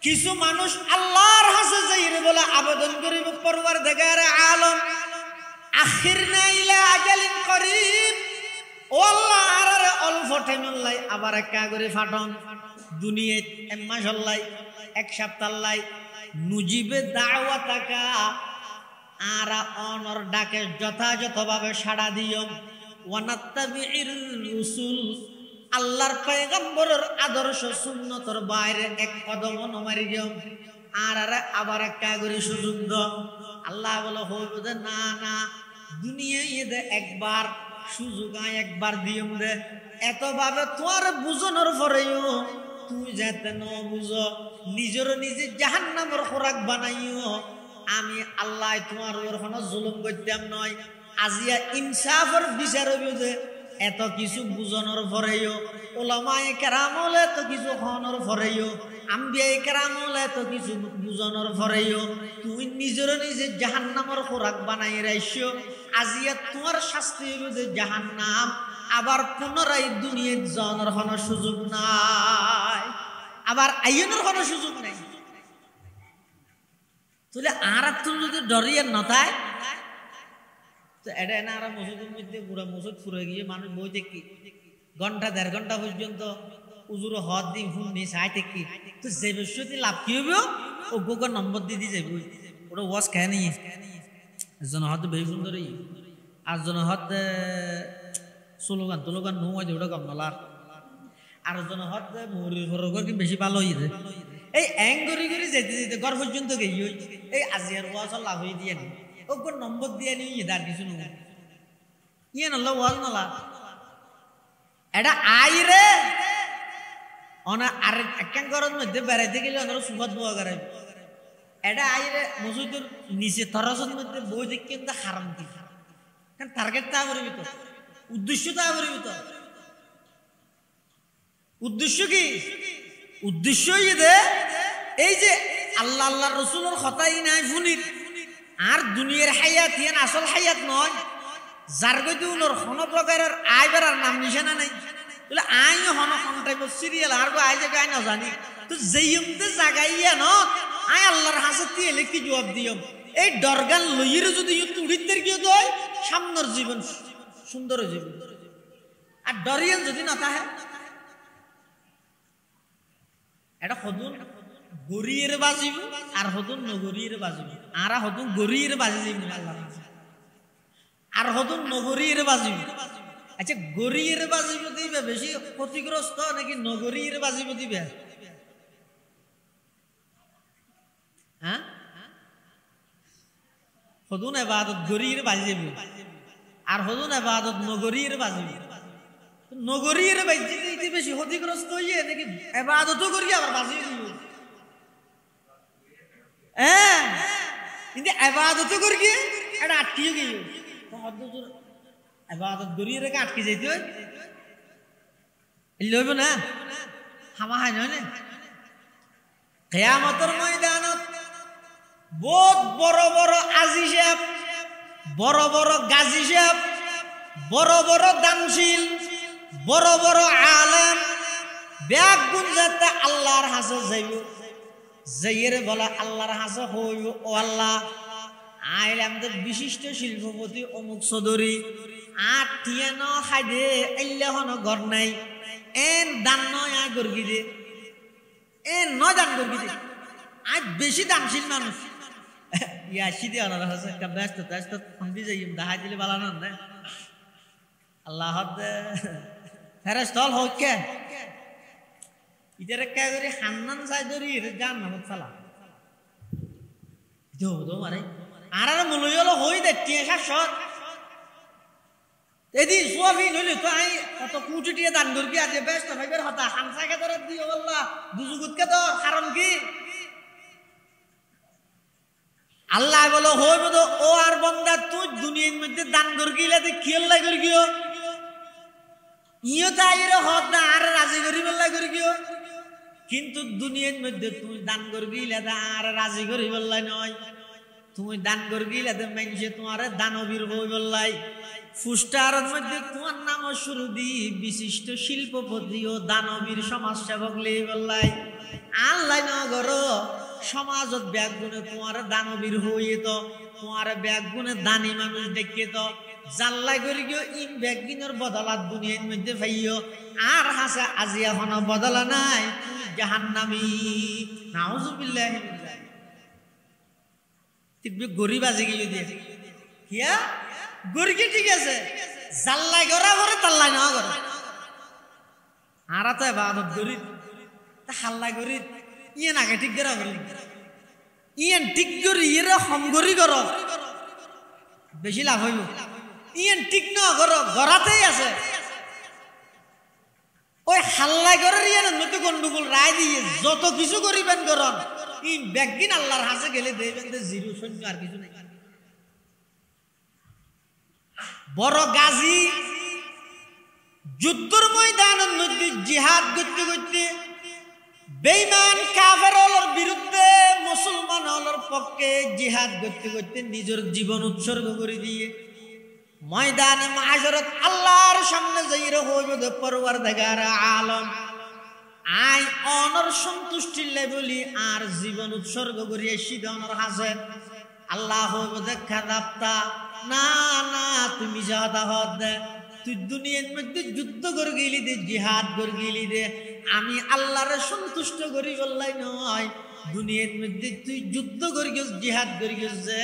কিছু মানুষ আল্লাহর কাছে যাইরে বলে আবেদন করিব পরওয়ারদিগার আলম আখিরনা ইলা আজালিন করিব, ও আল্লাহ আরে অল্প টাইমলাই আবার একা করে ফাটন দুনিয়াত এক মাস হল্লাই এক সপ্তাহ লাই নুজিবে দাওয়াতাকা আর অনর ডাকে যথাযথভাবে সাড়া দিও ওয়ানাত্তাবির রুসুল আল্লাহর পয়গম্বরের আদর্শ সুন্নতর বাইরে এক কদম নমারি দিও আর আবার একা করে সুযোগ দাও। আল্লাহ বলে হইব না না দুনিয়ায় দে একবার সুযোগ একবার দিম দে, এত ভাবে তোর বুঝানোর পরেও তুই যাতে ন বুঝো নিজের নিজে জাহান্নামের খোরাক বানাইও। আমি আল্লাহ তোমার কোনো জুলুম করতাম নয়, আজিয়া ইনসাফের বিচার হইবে। এত কিছু বুঝানোর পরেও ওলামায়ে কেরাম হলে এত কিছু হওয়ানোর পরেও আম্বিয়ায়ে কেরাম হলে এত কিছু বুঝানোর পরেও তুই নিজের নিজে জাহান্নামের খোরাক বানাই রাইছো। আজিয়া তোমার শাস্তি হইবে জাহান্নাম, আবার পুনরায় দুনিয়ায় যাওয়ার কোনো সুযোগ নাই, আবার আইনের কোনো সুযোগ নাই। তাহলে আর তুই যদি ডরিয়ে নথায় তো এটা না আর মসজিদের মধ্যে পুরো মসজিদ ফুরে গিয়ে মানুষ বই দেখি ঘন্টা দেড় ঘন্টা পর্যন্ত উজুর হদ দিন ফোন নিয়ে চাই দেখি তো যে বিষয়টি লাভ কি হবে ও গোগর নম্বর দিয়ে দিয়ে যাবি ওটা ওয়াশ খেয়ে নিয়ে একজন হদ বেশি সুন্দরই আর জন হদ স্লোগান তোলোগান নো হয় ওটা কম নলার আর জন হদ মুড়ির ফরগর কি বেশি ভালো হইছে এই অ্যাং করি করি যেতে যেতে ঘর পর্যন্ত গেই এই আজিয়ার ওয়াশ লাভ হয়ে দিয়ে নি ও কোন নম্বর দিয়ে নি দাঁড় কিছু নো ইয়ে নলা ওয়াজ নলা এটা আই রে অনা আর একখান ঘরের মধ্যে বেড়াইতে গেলে ওনারা সুবাদ বোয়া করে এটা আই রে মসজিদের নিচে তরসের মধ্যে বই দেখে কিন্তু হারাম কি কারণ টার্গেট তা করবি তো উদ্দেশ্য তা করবি তো উদ্দেশ্য কি উদ্দেশ্য এই যে আল্লাহ আল্লাহ রসুলের কথাই নাই ফুনির আর দুনিয়ার হায়াত ইয়ান আসল হায়াত নয় যার গতি উনোর কোনো প্রকারের আয় বেড়ার নাম নিশানা নাই বলে আই হন টাইপ সিরিয়াল আর আই জায়গায় আই না জানি তো যেইমতে জাগাইয়া ন আই আল্লাহর হাসে তিয়েলে কি জবাব দিও এই ডরগান লইয়ের যদি তুড়িতের কি হয় সামনের জীবন সুন্দর জীবন আর ডরিয়ান যদি না থাকে এটা হদুন গরিয়ের বাজিব আর হদুন নগরীর বাজিব আর হদুন গরিয়ের বাজি যাইব আল্লাহর হাসে আর হদুন নগরীর বাজিব আচ্ছা গরিয়ের বাজিব দিবে বেশি ক্ষতিগ্রস্ত নাকি নগরীর বাজিব দিবে হ্যাঁ হদুন এবাদত গরিয়ের বাজিব আর হদুন এবাদত নগরীর বাজিব নগরীর বাজিতে বেশি ক্ষতিগ্রস্ত হইয়ে নাকি এবাদতও করি আবার বাজিয়ে দিব হ্যাঁ কিন্তু এবাদতও করি গিয়ে এটা আটকিয়ে গিয়ে এবাদত গরিয়ে রেখে আটকে যাইতে হয় লইব না হামা হাই নয় না কিয়ামতের ময়দানত বহুত বড় বড় আজি সাহেব বড় বড় গাজী সাহেব বড় বড় দানশীল বড় বড় আলেম ব্যাগ গুঞ্জাতে আল্লাহর হাসে যাইব যাইয়ের বলা আল্লাহর হাসে হইব ও আল্লাহ আইলে আমাদের বিশিষ্ট শিল্পপতি অমুক চৌধুরী আট টিয়া ন খাই দে এল্লা হন ঘর নাই এন দান নয় আয় গর্গি দে এন ন দান গর্গি দে আজ বেশি দানশীল মানুষ ইয়াসি দিয়ে আনার হাসে একটা ব্যস্ত ব্যস্ত ফন্দি যাই দেখাই দিলে বালা নন না আল্লাহ ফেরেশতাল হইকে ইদারে কে করে হান্নান সাইদরি গান নামত সালা দো দো মারে আর মূল্য হই দে টিয়া শাসত এদি সোয়াবি নইলে তো আই কত কোটি টিয়া দান করবি আজ ব্যস্ত ভাইবের হতা হামসাকে ধরে দিও আল্লাহ দুজুগুতকে তো কারণ কি আল্লাহ বলো হইব তো ও আর বান্দা তুই দুনিয়ার মধ্যে দান করগিলা তে খেল লাই করগিও ইও তাইরে হদ না আর রাজি করি বল্লাই করগিও কিন্তু দুনিয়ার মধ্যে তুই দান করগিলা তা আর রাজি করি বল্লাই নয় তুমি দান করগিলে মানুষে তোমার দানবীর বই বললাই ফুস্টারের মধ্যে তোমার নাম শুরু দি বিশিষ্ট শিল্পপতি ও দানবীর সমাজসেবক লেই বললাই আল্লাহ নগর সমাজত ব্যাগ গুণে তোমার দানবীর হইয়ে তো তোমার ব্যাগ গুণে দানি মানুষ দেখে তো জাল্লাই করে গিয়ে ইন ব্যাগ গিনের বদলাত দুনিয়ার মধ্যে পাইও আর হাসা আজি এখনো বদলা নাই তুমি জাহান্নামী নাউজুবিল্লাহ তিকবে গরিব আজি গিয়ে দিয়ে কিয়া গরিকে ঠিক আছে জাল্লাই গড়া করে তাল্লাই না করে আর তো এবাদত গরিব তা হাল্লা গরিব ইয়ে নাকে ঠিক করা করি ইয়েন ঠিক করি ইয়ে হম গরি কর বেশি লাভ হইব ইয়েন ঠিক ন কর গড়াতেই আছে ওই হাল্লা গরের ইয়ের মধ্যে গন্ডগোল রায় দিয়ে যত কিছু করিবেন গরম ইন ব্যাগদিন আল্লাহর হাসে গেলে দেবেন জিরো শূন্য আর কিছু নাই বড় গাজী যুদ্ধের ময়দানের মধ্যে জিহাদ করতে করতে বেঈমান কাফেরদের বিরুদ্ধে মুসলমানদের পক্ষে জিহাদ করতে করতে নিজের জীবন উৎসর্গ করে দিয়ে ময়দানে মাহশরত আল্লাহর সামনে যাইরা হইবে পরওয়ারদিগার আলম আই অনর সন্তুষ্টি লেবলি আর জীবন উৎসর্গ করিয়ে সিদনের হাসে আল্লাহ হইবে খাদাপ্তা না না তুমি যাদা হদ দে তুই দুনিয়ার মধ্যে যুদ্ধ করে গেলি দে জিহাদ করে গেলি দে আমি আল্লাহরে সন্তুষ্ট করি বললাই নয় দুনিয়ার মধ্যে তুই যুদ্ধ করে গেছ জিহাদ করে গেছ যে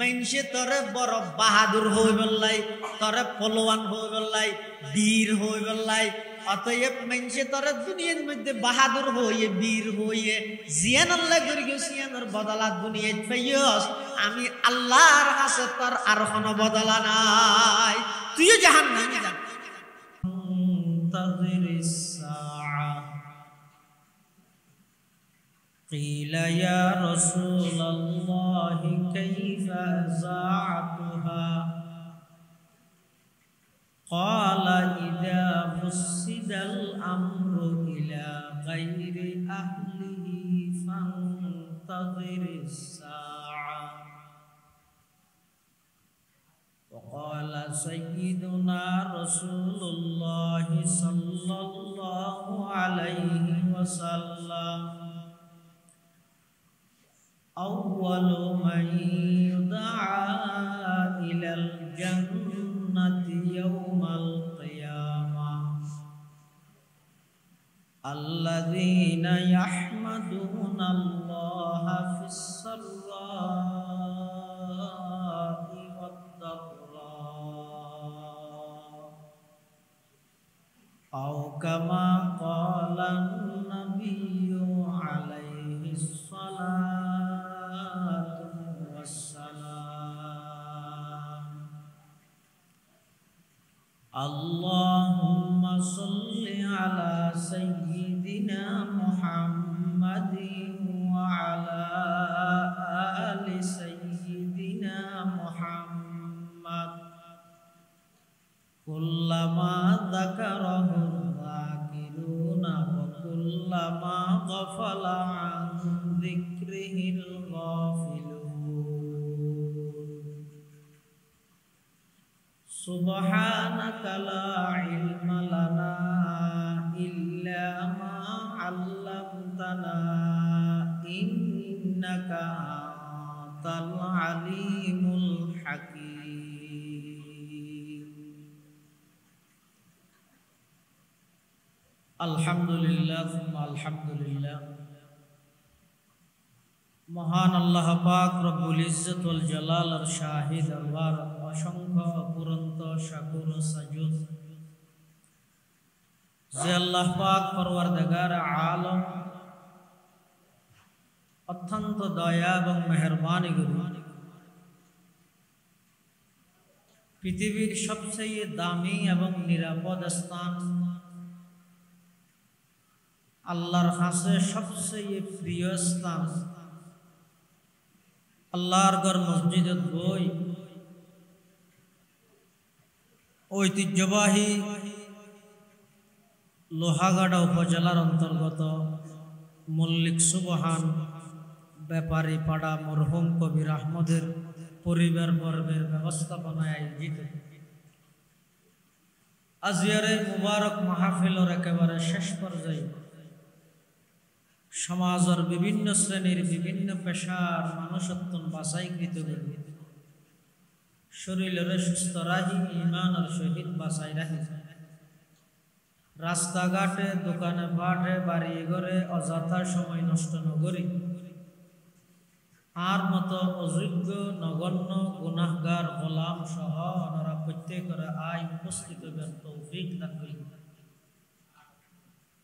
মানুষে তোরে বড় বাহাদুর হই বললাই তোরে পলোয়ান হই বললাই বীর হই বললাই অতএব মানুষে তোরে দুনিয়ার মধ্যে বাহাদুর হইয়ে বীর হইয়ে জিয়ান আল্লাহ করে গেছ জিয়ানের বদলা দুনিয়ায় পাইয়স আমি আল্লাহর কাছে তোর আর কোনো বদলা নাই তুইও জাহান্নামে যা قيل يا رسول الله كيف أذاعتها قال إذا فسد الأمر إلى غير أهله فانتظر الساعة وقال سيدنا رسول الله صلى الله عليه وسلم أول من يدعى إلى الجنة يوم القيامة الذين يحمدون الله في السراء والضراء أو كما قال النبي عليه الصلاة اللهم صل على سيدنا محمد وعلى آل سيدنا محمد كلما ذكره الذاكرون وكلما غفل عن ذكره الغافلون سبحانك لا علم لنا إلا ما علمتنا إنك أنت العليم الحكيم الحمد لله ثم الحمد لله মহান আল্লাহ পাক রব্বুল ইজ্জত ওয়াল জালালের শাহী দরবার অসংখ্য অপুরন্ত শাকুর ও সাজুদ যে আল্লাহ পাক পরওয়ারদিগার আলম অত্যন্ত দয়া এবং মেহেরবানি করে পৃথিবীর সবচেয়ে দামি এবং নিরাপদ স্থান আল্লাহর কাছে সবচেয়ে প্রিয় স্থান আল্লাহর ঘর মসজিদত বই ঐতিহ্যবাহী লোহাগাড়া উপজেলার অন্তর্গত মল্লিক সুবহান ব্যাপারী পাড়া মরহুম কবির আহমদের পরিবার বর্গের ব্যবস্থাপনায় আয়োজিত আজিয়ারের মুবারক মাহফিলের একেবারে শেষ পর্যায়ে সমাজের বিভিন্ন শ্রেণীর বিভিন্ন পেশার মানুষত্বন বাছাইকৃত করে শরীরের সুস্থ রাহি ইমানের সহিত বাছাই রাখি রাস্তাঘাটে দোকানে পাটে বাড়ি ঘরে অযথা সময় নষ্ট নগরী আর মতো অযোগ্য নগণ্য গুনাহগার গোলাম সহ ওনারা প্রত্যেকের আয় উপস্থিত তৌফিক দান করি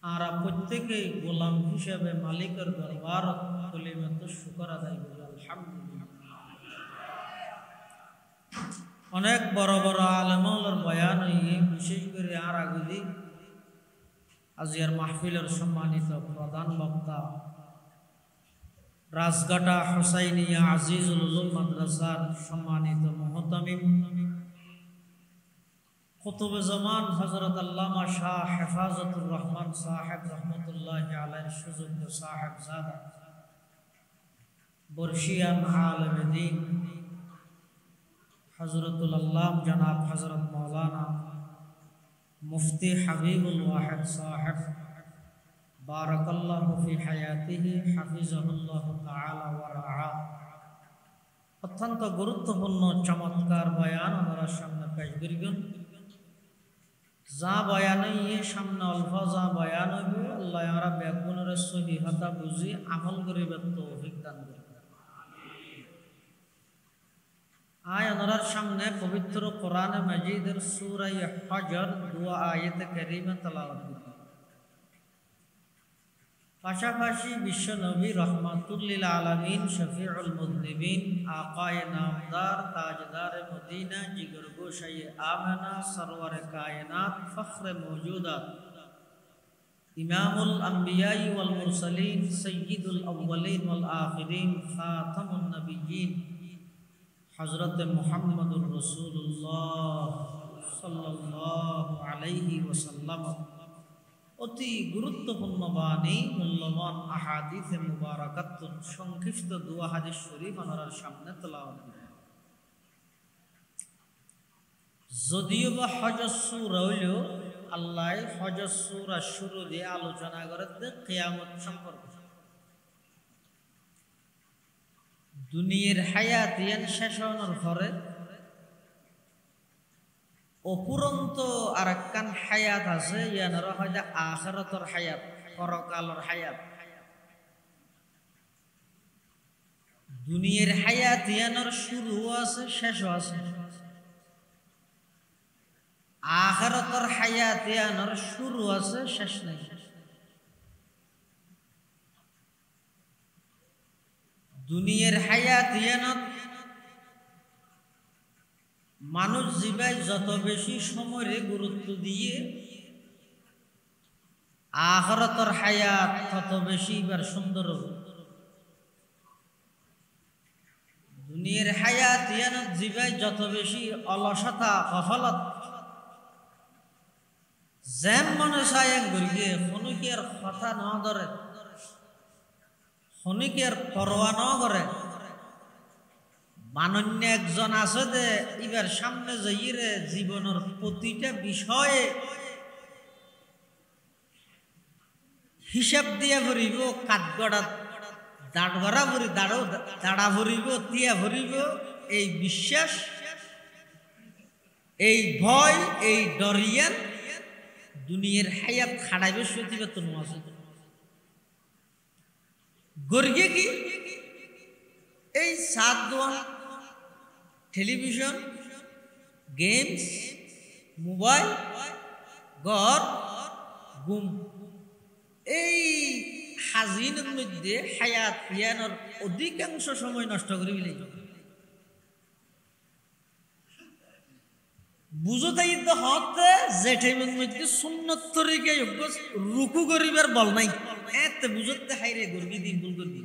আর প্রত্যেকেই গোলাম হিসেবে মালিকের দরবার কলিমাত শুকর আদায় করি আলহামদুলিল্লাহ। অনেক বড় বড় আলেমুলের বয়ান বিশেষ করে আর আগুলি আজিয়ার মাহফিলের সম্মানিত প্রধান বক্তা রাজগাটা হুসাইনিয়া আজিজুল উলুম মাদ্রাসার সম্মানিত মুহতামিম কুতুবে জামান হযরত আল্লামা শাহ হেফাজতুর রহমান সাহেব রহমতুল্লাহি আলাইহির সুযোগ্য সাহেবজাদা বর্ষিয়ান আলেম দ্বীন হযরতুল আল্লাম জনাব হযরত মাওলানা মুফতি হাবিবুল ওয়াহিদ সাহেব বারাকাল্লাহু ফি হায়াতিহি হাফিজাহুল্লাহু তাআলা ওয়া রাআ। অত্যন্ত গুরুত্বপূর্ণ চমৎকার বয়ান ওনার সামনে পেশ করিবেন। যা বয়ান সামনে অল্প যা বয়ান হইব আল্লাহ আমরা ব্যাগুনের সহিহতা বুঝি আমল করিবার তৌফিক দান করুন। আয় ওনার সামনে পবিত্র কোরআনে মাজিদের সূরা হজর 2 আয়াত কারিমা তেলাওয়াত করব। পাশাপাশি বিশ্ব নবী রহমাতুল লিল আলামিন শফিউল মুযনিবিন আকায়ে নামদার তাজদার মদিনা জিগর গোশায়ে আমেনা সরওয়ারে কায়নাত ফখরে মওজুদাত ইমামুল আম্বিয়া ওয়াল মুরসালিন সাইয়্যিদুল আউওয়ালিন ওয়াল আখিরিন খাতামুন নবিয়্যিন হযরত মুহাম্মদুর রাসূলুল্লাহ সাল্লাল্লাহু আলাইহি ওয়াসাল্লাম অতি গুরুত্বপূর্ণ বাণী মূল্যবান আহাদিসে মুবারাকাত সংক্ষিপ্ত দোয়া হাদিস শরীফ আমাদের সামনে তেলাওয়াত করব। যদিও বা হজ সূরা হইল আল্লাহ হজ সূরা শুরু দিয়ে আলোচনা করতে কিয়ামত সম্পর্কে দুনিয়ার হায়াত ইয়ান শেষ হওয়ার পরে অপুরন্ত আর একখান হায়াত আছে ইয়ানার হয়তো আখিরাতের হায়াত পরকালের হায়াত। দুনিয়ার হায়াত ইয়ানার শুরু আছে শেষও আছে, আখিরাতের হায়াত ইয়ানার শুরু আছে শেষ নাই। দুনিয়ার হায়াত ইয়ানত মানুষ জীবাই যত বেশি সময়ে গুরুত্ব দিয়ে আখিরাতের হায়াত তত বেশি এবার সুন্দর হবে। দুনিয়ার হায়াত ইয়ানত জীবাই যত বেশি অলসতা গফলত যেন মনে চায় গড়িয়ে খনিকের কথা ন ধরে খনিকের পরোয়া ন করে। মানন্য একজন আছে যে এবার সামনে যাইরে জীবনের প্রতিটা বিষয়ে হিসাব দিয়া ভরিব, কাঠগড়া দাঁড় ভরা ভরি দাঁড়া ভরিব, তিয়া ভরিব। এই বিশ্বাস, এই ভয়, এই ডরিয়ান দুনিয়ার হায়াত খাড়াইবে সত্যি তো আছে গর্গে কি এই সাত দোয়া টেলিভিশন গেমস মোবাইল ঘর গুম এই হাজিনের মধ্যে হায়াত ইয়ানোর অধিকাংশ সময় নষ্ট করে ফেলে। বুঝো তাই হতে যে টাইমের মধ্যে সুন্নত তরিকে রুকু করিবার বল নাই এতে বুঝতে হাইরে গর্গি দিন ভুল করবি।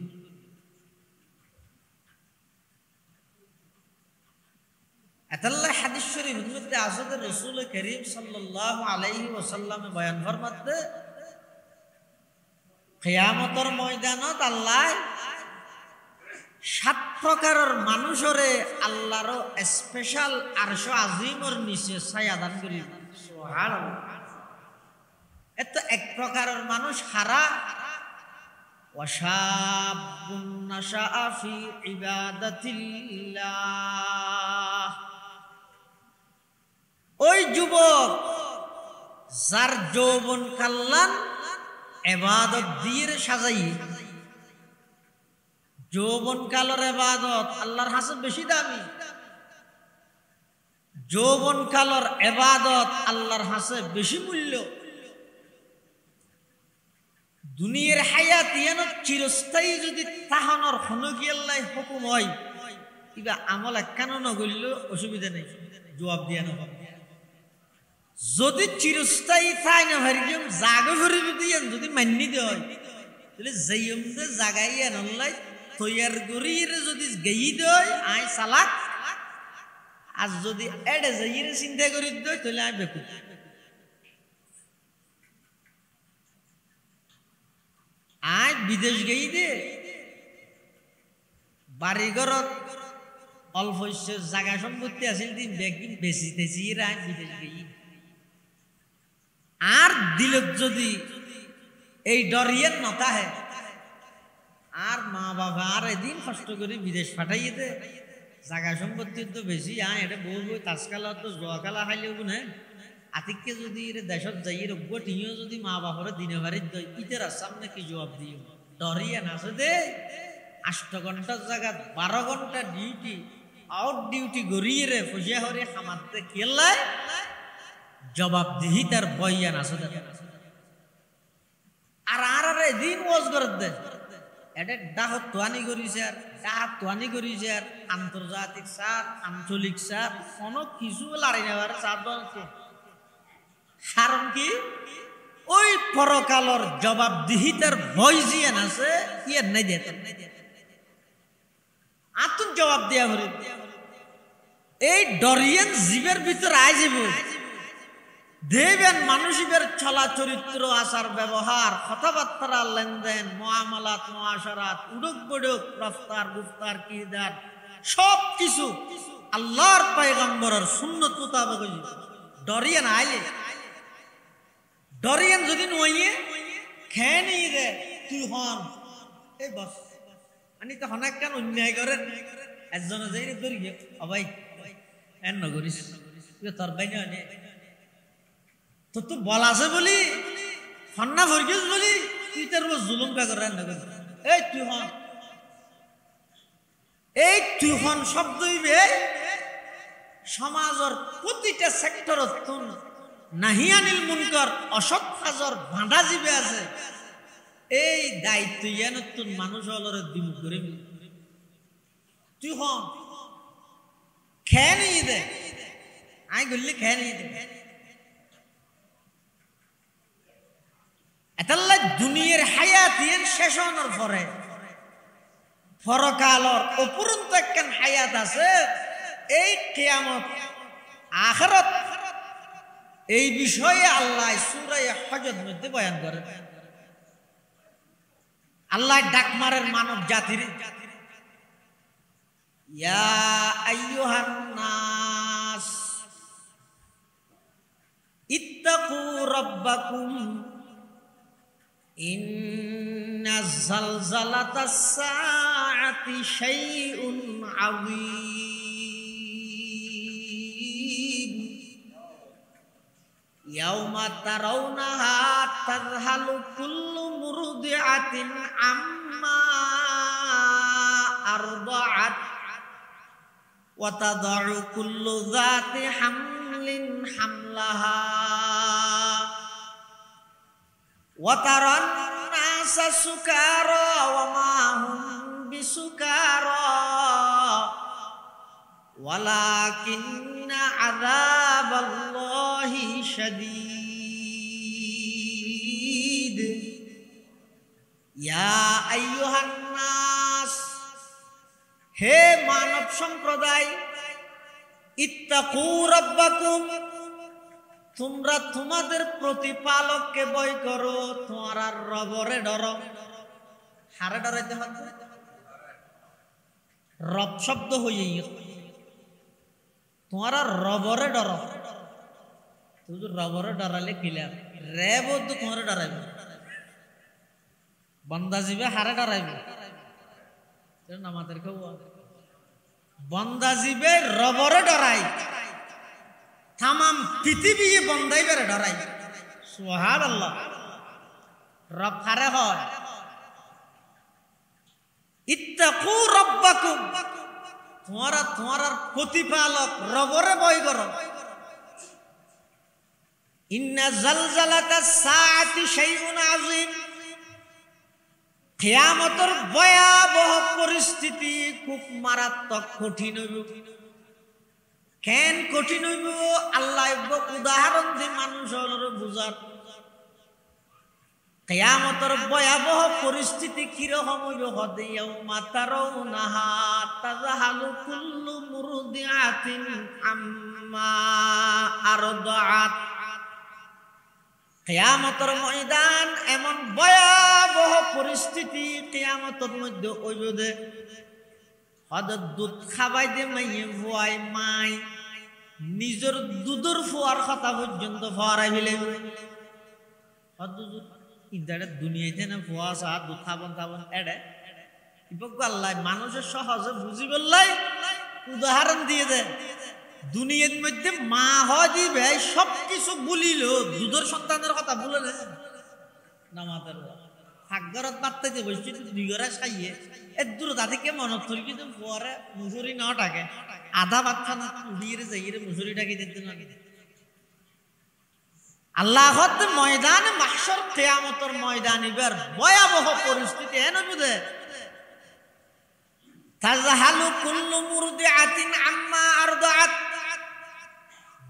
এতাল্লাহ হাদিস শরীফের মধ্যে আছে যে রাসূল করিম সাল্লাল্লাহু আলাইহি ওয়াসাল্লামে বয়ান ফরমাতে কিয়ামতের ময়দানত আল্লাহ সাত প্রকারের মানুষরে আল্লাহর স্পেশাল আরশ আজিমর নিচে ছায়া দান করি। সুবহানাল্লাহ। এত এক প্রকারের মানুষ হারা ওয়াশাবুন নাশাআ ফি ইবাদাতিল্লাহ, ওই যুবক যার যৌবন কাল্লান ইবাদত দিয়ে সাজাই। যৌবন কালের ইবাদত আল্লাহর কাছে বেশি দামি। যৌবন কালের ইবাদত আল্লাহর কাছে বেশি মূল্য। দুনিয়ার হায়াত ইয়ানো চিরস্থায়ী যদি তাহানোর হনকি আল্লাহ হুকুম হয়, কিবা আমল একখানো নগরল অসুবিধা নেই, জবাব দিয়া নব। যদি চিরস্থায়ী তাই না ভারিম জাগে ভরে দিয়ে যদি মান্যি দেয়, তাহলে যাইম দে জাগাই আনলাই তৈয়ার গরিয়ে যদি গেই দেয় আই চালাক, আর যদি এডে যাইয়ে চিন্তা করি দেয় তাহলে আই বেকুব। আজ বিদেশ গেই দে বাড়িঘরত অল্প জায়গা সম্পত্তি আছিল দিন ব্যাগিন বেশি তেছি আজ বিদেশ গেই। আর দিলত যদি এই ডরিয়েন নতাহে আর মা বাবা আর এদিন কষ্ট করে বিদেশ পাঠাইয়ে দে, জায়গা সম্পত্তির তো বেশি আয় এটা বউ বই তাজকালা তো জোয়াকালা খাইলেও না আতিককে যদি এর দেশত যাই রব্য টিও যদি মা বাপরে দিনে বাড়ির দই ইতের সামনে কি জবাব দিও। ডরিয়ে নাচে দে 8 ঘন্টার জায়গা 12 ঘন্টা ডিউটি আউট ডিউটি গড়িয়ে রে ফুজিয়া হরে খামাতে খেলায় জবাব দিহি তার বইয়া নাচে দে। আর আর দিন ওয়াজ করে দে এটা ডাহত তোয়ানি করিছে আর ডাহাত তোয়ানি করিছে আর আন্তর্জাতিক সার আঞ্চলিক সার কোনো কিছু লাড়ি নেবার সার দলছে। কারণ কি ওই পরকালর জবাব দিহিতার ভয় জিয়ান আছে ইয়ে নাই দিয়ে আতুন জবাব দিয়া ভরে এই ডরিয়েন জীবের ভিতর আই যাব দেবেন মানুষের চলা চরিত্র আচার ব্যবহার কথাবার্তা লেনদেন মুআমালাত মুআশারাত উড়ক বড়ক রফতার গুফতার কিরদার সব কিছু আল্লাহর পয়গম্বরের সুন্নত মোতাবেক ডরিয়েন আইলে ডরিয়েন যদি নইয়ে খেয়ে নিয়ে রে তুই হন এই বস আমি তো হনাক কেন অন্যায় করেন একজনে যাই রে ধরি ও ভাই এন নগরিস তোর বাইনে অনেক তোর তো বল আছে বলি হন্না ভরগিস বলি তুই তোর জুলুম কা করে রান্না করিস। এই তুই হন শব্দই বে সমাজের প্রতিটা সেক্টরত তুন নাহিয়ানিল মুনকার অসৎ কাজর বাঁধা জিবে আছে এই দায়িত্ব ইয়ানতুন মানুষ হলরে দিমু করে তুই হন খেয়ে নিয়ে দে আই গল্লি খেয়ে নিয়ে দে। এতাল্লা দুনিয়ার হায়াতের শেষ হওয়ার পরে পরকালর অপুরন্ত একখান হায়াত আছে এই কিয়ামত আখিরাত। এই বিষয়ে আল্লাহ সূরা হজের মধ্যে বয়ান করেন। আল্লাহ ডাক মারের মানব জাতির ইয়া আইয়ুহান নাস ইত্তাকু রাব্বাকুম ইন্না যালজালাতাস সাআতি শাইউন আযীম ইয়াউমা তারাউনাহা তাযহালু কুল্লু মুরদিআতিন আম্মা আরদাআত ওয়া তাদাউ কুল্লু যাতি হামলিন হামলাহা ওয়া তারান নাসা সুকারা ওয়া মা হুম বিসুকারা ওয়ালাকিন্না আযাবাল্লাহি শাদীদ। ইয়া আইয়ুহান নাস হে মানব সম্প্রদায় ইত্তাকু রাব্বাকুম তোমরা তোমাদের প্রতিপালককে ভয় করো। তোমার রবরে ডর হারে ডরাইতে হবে রব শব্দ হয়ে তোমার রবরে ডর, তুমি রবরে ডরালে কিলার রেব তো তোমার ডরাইবে, বন্দা জীবে হারে ডরাইবে আমাদেরকে বন্দা জীবে রবরে ডরাই, তামাম পৃথিবী বন্দাই বেড়ে ডরাই। সুবহানাল্লাহ। রব হারে হয় ইত্তাকু রাব্বাকুম, তোমার প্রতিপালক রবরে ভয় করো। ইন্না জালজালাতাস সাআতি শাইউন আযীম, কিয়ামতের ভয়াবহ পরিস্থিতি খুব মারাত্মক কঠিন হইব। কেন কঠিন হইব আল্লাহ উদাহরণ দিয়ে মানুষের বুঝার। কিয়ামতের ভয়াবহ পরিস্থিতি কিরকম হইব হদে ইয়াউমা তারাউনাহা তাযহালু কুল্লু মুরদিআতিন আম্মা আরদাআত। কিয়ামতের ময়দান এমন ভয়াবহ পরিস্থিতি কিয়ামতের মধ্যে হইব দে হদর দুধ খাবাই দে মাইয়ে ভুয়াই মাই নিজের দুধের ফুয়ার কথা পর্যন্ত ফরাই ফেলে ইদারে দুনিয়াতে না ফুয়া চা দুধ খাবন খাবন এড়ে আল্লাহ মানুষের সহজে বুঝি বললাই উদাহরণ দিয়ে দেয়। দুনিয়ার মধ্যে মা দিবে সবকিছু বলিল, দুধের সন্তানের কথা বলে না মাতার ফাঁকঘরত বাড়তে বসছি দুই ঘরে খাইয়ে এর দূর তাদেরকে মনত করি কিন্তু পরে মুসুরি না টাকে আধা বাচ্চা না উড়িয়ে যাইয়ে মুসুরি টাকে দিতে না। আল্লাহ ময়দান মাহশর কিয়ামতের ময়দান এবার ভয়াবহ পরিস্থিতি হেন বুঝে তাযহালু কুল্লু মুরদিআতিন আম্মা আরদাআত,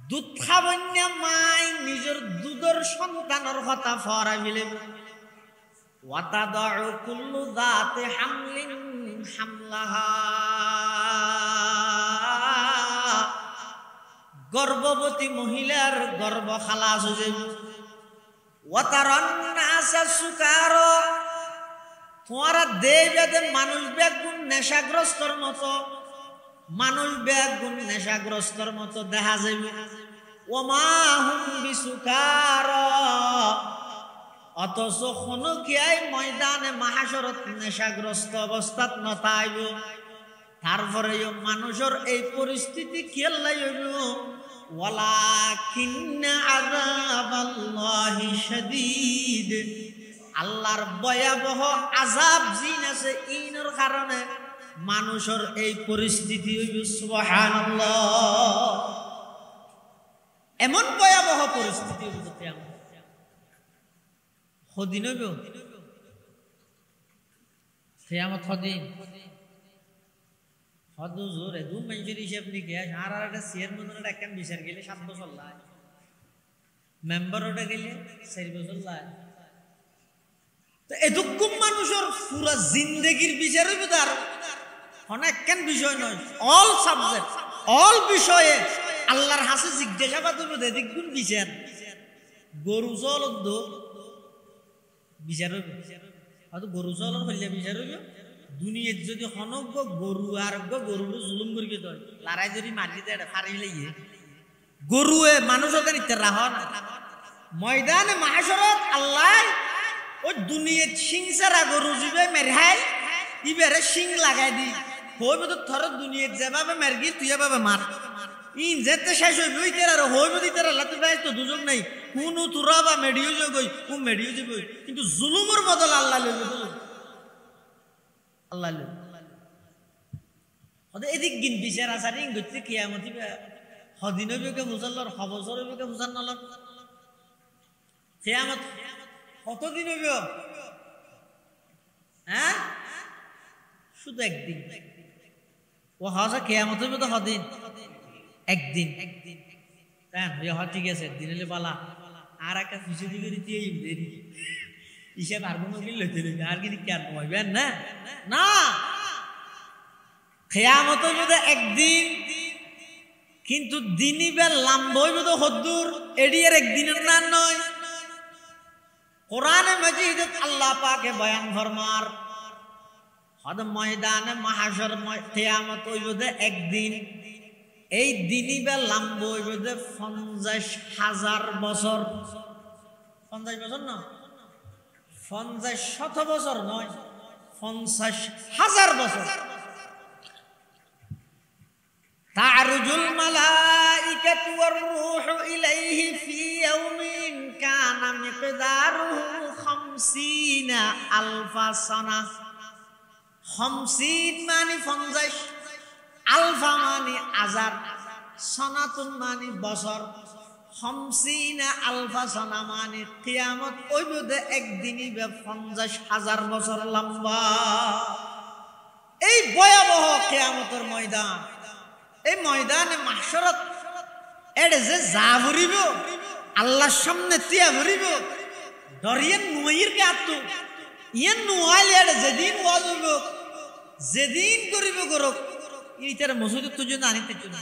দুধ খাবন্য মাই নিজের দুধের সন্তানের কথা ফরাই ফেলে। ওয়া তাদাউ কুল্লু যাতি হামলিন হামলাহা, গর্ভবতী মহিলার গর্ভ খালাস হয়ে যাবে। ওয়া তারান নাসা সুকারা, তোমারা দেবে মানুষ বেগুন নেশাগ্রস্তর মতো, মানুষ বেগুন নেশাগ্রস্তর মতো দেখা যাবে। ওমা হুম বিসুকারা, অথচ খনকিয়াই ময়দানে মাহাশরত নেশাগ্রস্ত অবস্থাত নতাইব। তারপরে মানুষের এই পরিস্থিতি কেলাই হইব ওয়ালাকিন্না আযাবাল্লাহি শাদীদ, আল্লাহর ভয়াবহ আযাব জিন আছে ইনের কারণে মানুষের এই পরিস্থিতি হইব। সুবহানাল্লাহ। এমন ভয়াবহ পরিস্থিতি হইব হদিন হইব কিয়ামত হদিন হদুজুর এদুম মানুষের হিসাব নিকে আর একটা চেয়ারম্যানের একটা বিচার গেলে 7 বছর লাগে, মেম্বার ওটা গেলে 4 বছর লাগে। তো এদুকুম মানুষের পুরা জিন্দেগির বিচার হইব তার অনেক কেন বিষয় নয়, অল সাবজেক্ট অল বিষয়ে আল্লাহর হাসে জিজ্ঞাসাবাদ হইব এদিকুন বিচার। গরু চল বিচার হইব, হয়তো গরু চলর হইলে বিচার হইব। দুনিয়ার যদি হনজ্ঞ গরু আর গরুর জুলুম করিয়ে দেয় লড়াই যদি মারি দেয় ফারি লাগিয়ে গরুয়ে মানুষের নিতে রাহ না। ময়দানে মাহাশরত আল্লাহ ওই দুনিয়ার সিং সারা গরু যাবে মেরহাই ইবারে সিং লাগাই দি হইব তো থর দুনিয়ার যেভাবে মেরগি তুই এভাবে মার ইন যেতে শেষ হইব ওইটার আর হইব দিতে আল্লাহ তো দুজন নাই কোন তুরা বা মেডিও যাবই ও মেডিও যাবই, কিন্তু জুলুমের বদল আল্লাহ লইবে আল্লাহ এদিক গিন বিচার আসারি গতি কিয়ামতি হদিন হইবে বুঝাল হবছর হইবে বুঝান নল কিয়ামত কতদিন হইব? হ্যাঁ শুধু একদিন। ও হাসা কিয়ামত হইবে তো হদিন একদিন ঠিক আছে দিন হলে পালা আর একটা পিছু দিকে রীতি দেরি হিসাব আর কোনো মিল লইতে লইবে আর কিন্তু কেন হইবেন না না কিয়ামত হইবে তো একদিন, কিন্তু দিনই বেল লাম্ব হইবে তো হদ্দুর এডিয়ার একদিনের না নয়। কোরআনে মাজিদে আল্লাহ পাকে বয়ান ফরমার ময়দানে মাহাশর কিয়ামত হইব দে একদিন, এই দিনই বা লম্ব হইব দে 50,000 বছর। 50 বছর না, 50 শত বছর নয়, 50,000 বছর। তা'রুজুল মালাইকাতু ওয়ার রূহু ইলাইহি ফি ইয়াউমিন কানা মিকদারুহু 50,000 সানা। 50 মানে 50, আলফা মানে হাজার, সনাতুন মানে বছর। 50,000 সানা মানে কিয়ামত হইব দে একদিনই বা 50,000 বছর লম্বা। এই ভয়াবহ কিয়ামতের ময়দান, এই ময়দানে মাহশরত এড়ে যে যা ভরিব আল্লাহর সামনে তিয়া ভরিব, ডরিয়ে নুয়ের কে আত্ম ইয়ে নুয়াইলে এড়ে যেদিন ওয়াজ হইব, যেদিন করিব করক, ইটার মসজিদ তো যদি আনিতে চলে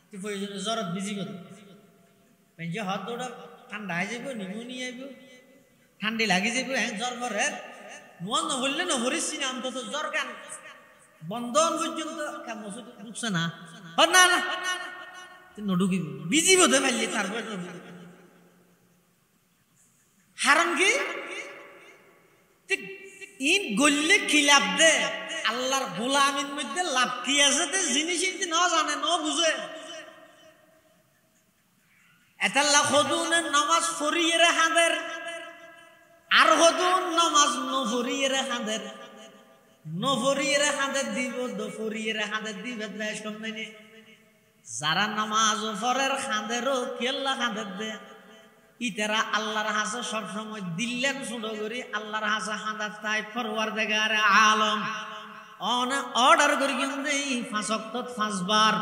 তুই প্রয়োজন জ্বরত বিজি কর পেঞ্জে হাত দৌড়া ঠান্ডা হয়ে যাব, নিমোনিয়া আইব, ঠান্ডি লাগি যাব, হ্যাঁ জ্বর ভরে নোয়া নহরলে নহরিস না, অন্তত জ্বর কেন বন্ধন পর্যন্ত মসজিদ ঢুকছে না, না না নডুকিব বিজি বোধ ফেললি, তারপরে হারণ কি ইন গল্লে খিলাপ দে আল্লাহর গোলামির মধ্যে লাভ কি আছে তে জিনিস ইনতে না জানে না বুঝে। এতাল্লাহ হদুনের নামাজ ফরিয়ে হাঁদের, আর হদুন নামাজ নফরিয়ে হাঁদের, নফরিয়ে হাঁদের দিব, দফরিয়ে হাঁদের দিবে সামনে। যারা নামাজ ফরের হাঁদেরও কেল্লা হাঁদের দে, ইতারা আল্লাহর হাসে সবসময় দিল্লেন শুরু করি আল্লাহর হাসে হাঁদার তাই পরওয়ারদিগার আলম অর্ডার করি কিন্তু 5 ওয়াক্ত 5 বার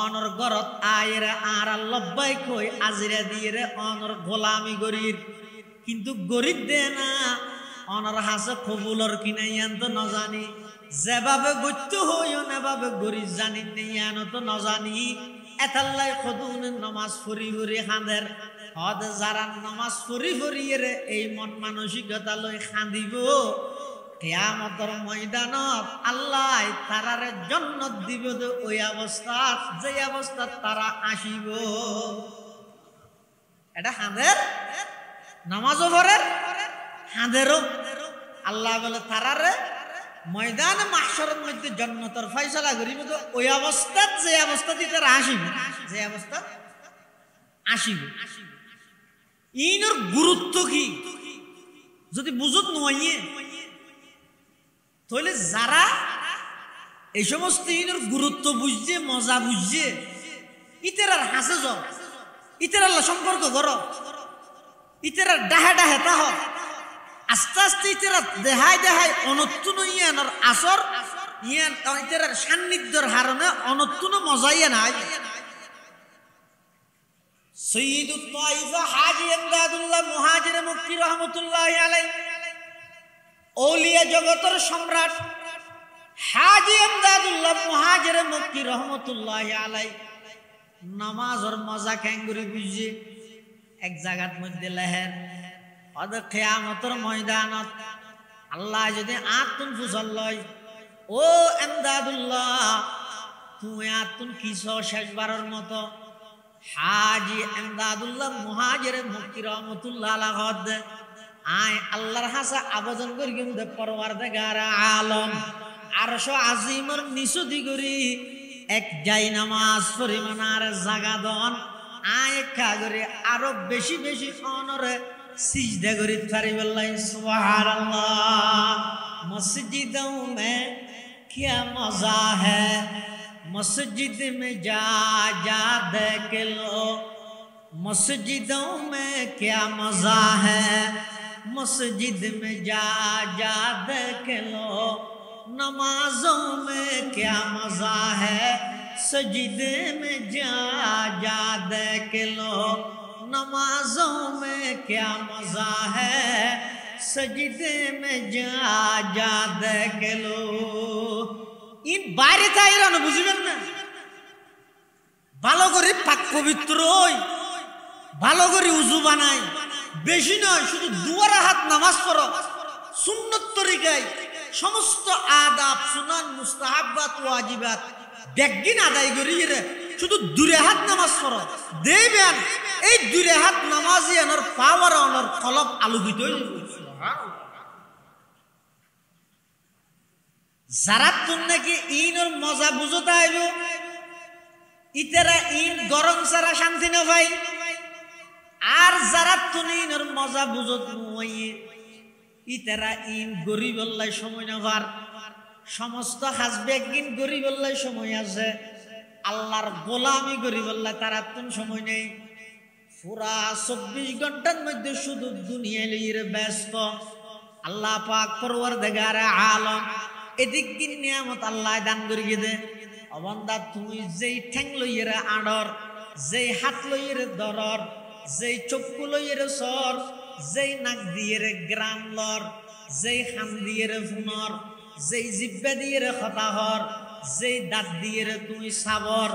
অনর গরত আয়ের আর লব্বাই কই আজিরা দিয়ে রে অনর গোলামি গরির, কিন্তু গরিব দে না অনর হাসে কবুলর কিনাইয়ান তো ন জানি, যেভাবে গত্য হইও নেভাবে গরিব জানি নেইয়ান তো ন জানি। এতাল্লাই খদুনের নামাজ ফরি ফরি হাঁদের হদ, যারা নামাজ ফরি ফরিয়ে রে এই মন মানসিকতা লই খাঁদিব, কিয়ামতের ময়দানত আল্লাহ তারারে জান্নাত দিব ওই অবস্থা যে অবস্থা তারা আসিব। এটা হাঁদের নামাজও পড়ে হাঁদেরও আল্লাহ বলে তারারে ময়দানে মাহশরের মধ্যে জান্নাতের ফয়সালা করিব ওই অবস্থা যে অবস্থা তারা আসিব, যে অবস্থা আসিব। ইনর গুরুত্ব কি যদি বুঝত নয়, তাহলে যারা এই সমস্ত ইনর গুরুত্ব বুঝছে, মজা বুঝছে, ইতারার হাসে যাও, ইতার আল্লাহ সম্পর্ক করো, ইতারার ডাহে ডাহে তাহ আস্তে আস্তে ইতারা দেহাই দেহাই অনতুন ইয়ানোর আসর ইয়ান ইতারার সান্নিধ্যর হারণে অনতুন মজাইয়া নাই। সৈয়দুত তাইফা হাজী ইমদাদুল্লাহ মুহাজির মুক্তি রহমতুল্লাহি আলাইহি, ওলিয়া জগতের সম্রাট হাজী ইমদাদুল্লাহ মুহাজির মুক্তি রহমতুল্লাহি আলাইহি নামাজের মজা ক্যাঙ্গুরি বুঝে এক জায়গার মধ্যে লেহের অদ কিয়ামতের ময়দানত আল্লাহ যদি আতুন ফুসল লয়, ও ইমদাদুল্লাহ তুই আতুন কিস শেষবারের মতো হাজী ইমদাদুল্লাহ মুহাজির মুক্তি রহমতুল্লাহ আলাইহি আয় আল্লাহর হাসা আবেদন করি কিন্তু পরওয়ারদিগার আলম আরশ আজিমের নিচুদি করি এক যাই নামাজ পরিমাণার জাগা দন আয় কাগরে আরো বেশি বেশি অনরে সিজদা করি পারিবাল্লাহ সুবহানাল্লাহ। মসজিদों में क्या मजा है, मस्जिद में जा जा देख लो, मस्जिदों में क्या मजा है, मस्जिद में जा जा देख लो, नमाजों में क्या मजा है, सजदे में जा जा देख लो, नमाजों में क्या मजा है, सजदे में जा जा देख लो। इन বাইরে তাইরা না বুঝবেন না, ভালো করে পাক পবিত্র হই, ভালো করে উযু বানাই, বেশি নয় শুধু দুয়ার হাত নামাজ পড়ো সুন্নত তরিকায় সমস্ত আদাব সুনান মুস্তাহাব্বাত ওয়াজিবাত বেগিন আদায় করি রে শুধু দুরে হাত নামাজ পড়ো দেবেন এই দুরে হাত নামাজি আনার পাওয়ার আনার কলব আলোকিত হয়ে যাবে যারা তুমি নাকি ইনের মজা বুঝতে আইব ইতারা ইন গরম সারা শান্তি না ভাই আর যারা তুমি ইনের মজা বুঝত নয় ইতারা ইন গরিব আল্লাহ সময় না ভার সমস্ত হাসবে একদিন গরিব আল্লাহ সময় আছে আল্লাহর গোলামি গরিব আল্লাহ তার আত্মন সময় নেই পুরা 24 ঘন্টার মধ্যে শুধু দুনিয়া লইয়ে ব্যস্ত আল্লাহ পাক পরওয়ারদিগার আলম এদিক দিন নিয়ামত আল্লাহ দান করিয়ে দে অবন্দা তুমি যেই ঠ্যাং লইয়ে আড়র যেই হাত লইয়ে দরর যেই চক্ষু লইয়ে সর যেই নাক দিয়ে গ্রাম লর যেই খান দিয়ে ফুনর যেই জিব্বা দিয়ে খতাহর যেই দাঁত দিয়ে তুই সাবর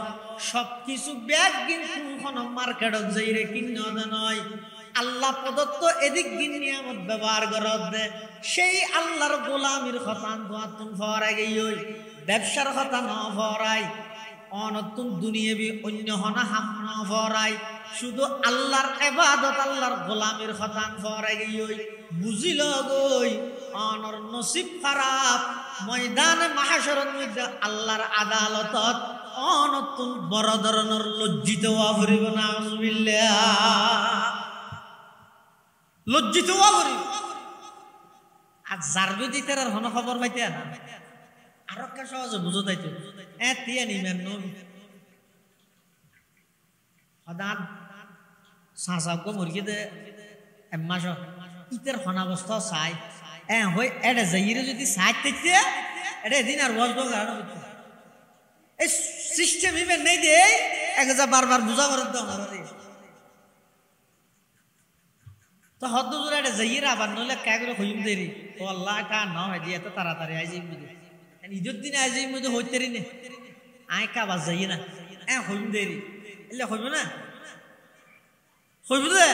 সবকিছু ব্যাগ কিন্তু কোনো মার্কেটত যাই রে কিনে নয় আল্লাহ প্রদত্ত এদিক দিন নিয়ামত ব্যবহার করত দে সেই আল্লাহর গোলামির খতান তুম ফরাই গই ব্যবসার কথা ন ফরাই অনতুন দুনিয়াবি অন্য হনা হাম ন ফরাই শুধু আল্লাহর ইবাদত আল্লাহর গোলামির খতান ফরাই গই বুঝিল গই অনর নসিব খারাপ ময়দানে মাহশরের মধ্যে আল্লাহর আদালতত অনতুন বড় ধরনের লজ্জিত হওয়া ভরিব না আউযুবিল্লাহ লজ্জিত হওয়া ভরিব আর যার যদি তার হন খবর পাইতে না আর কা সহজে বুঝো তাইতো তিয়া নিমেন নবী হদান সাসাব কো মুরগি দে এম্মাশ ইতের হনাবস্থা চাই হই এটা যাইরে যদি সাইড তেতে এটা দিন আর ওয়াজ বগার এই সিস্টেম ইবে নেই দে একজা বারবার বুঝা করে দাও আমারে তো হদ্দ জোরে এটা যাইরে আবার নলে কাই করে কইম দেরি ও আল্লাহ কা না হয় দি এত তাড়াতাড়ি আই যাই মুদে ঈদের দিন আই যাই মুদে হইতেরি নে আই কা বাজ যাই না হইম দেরি এলে হইব না হইব দে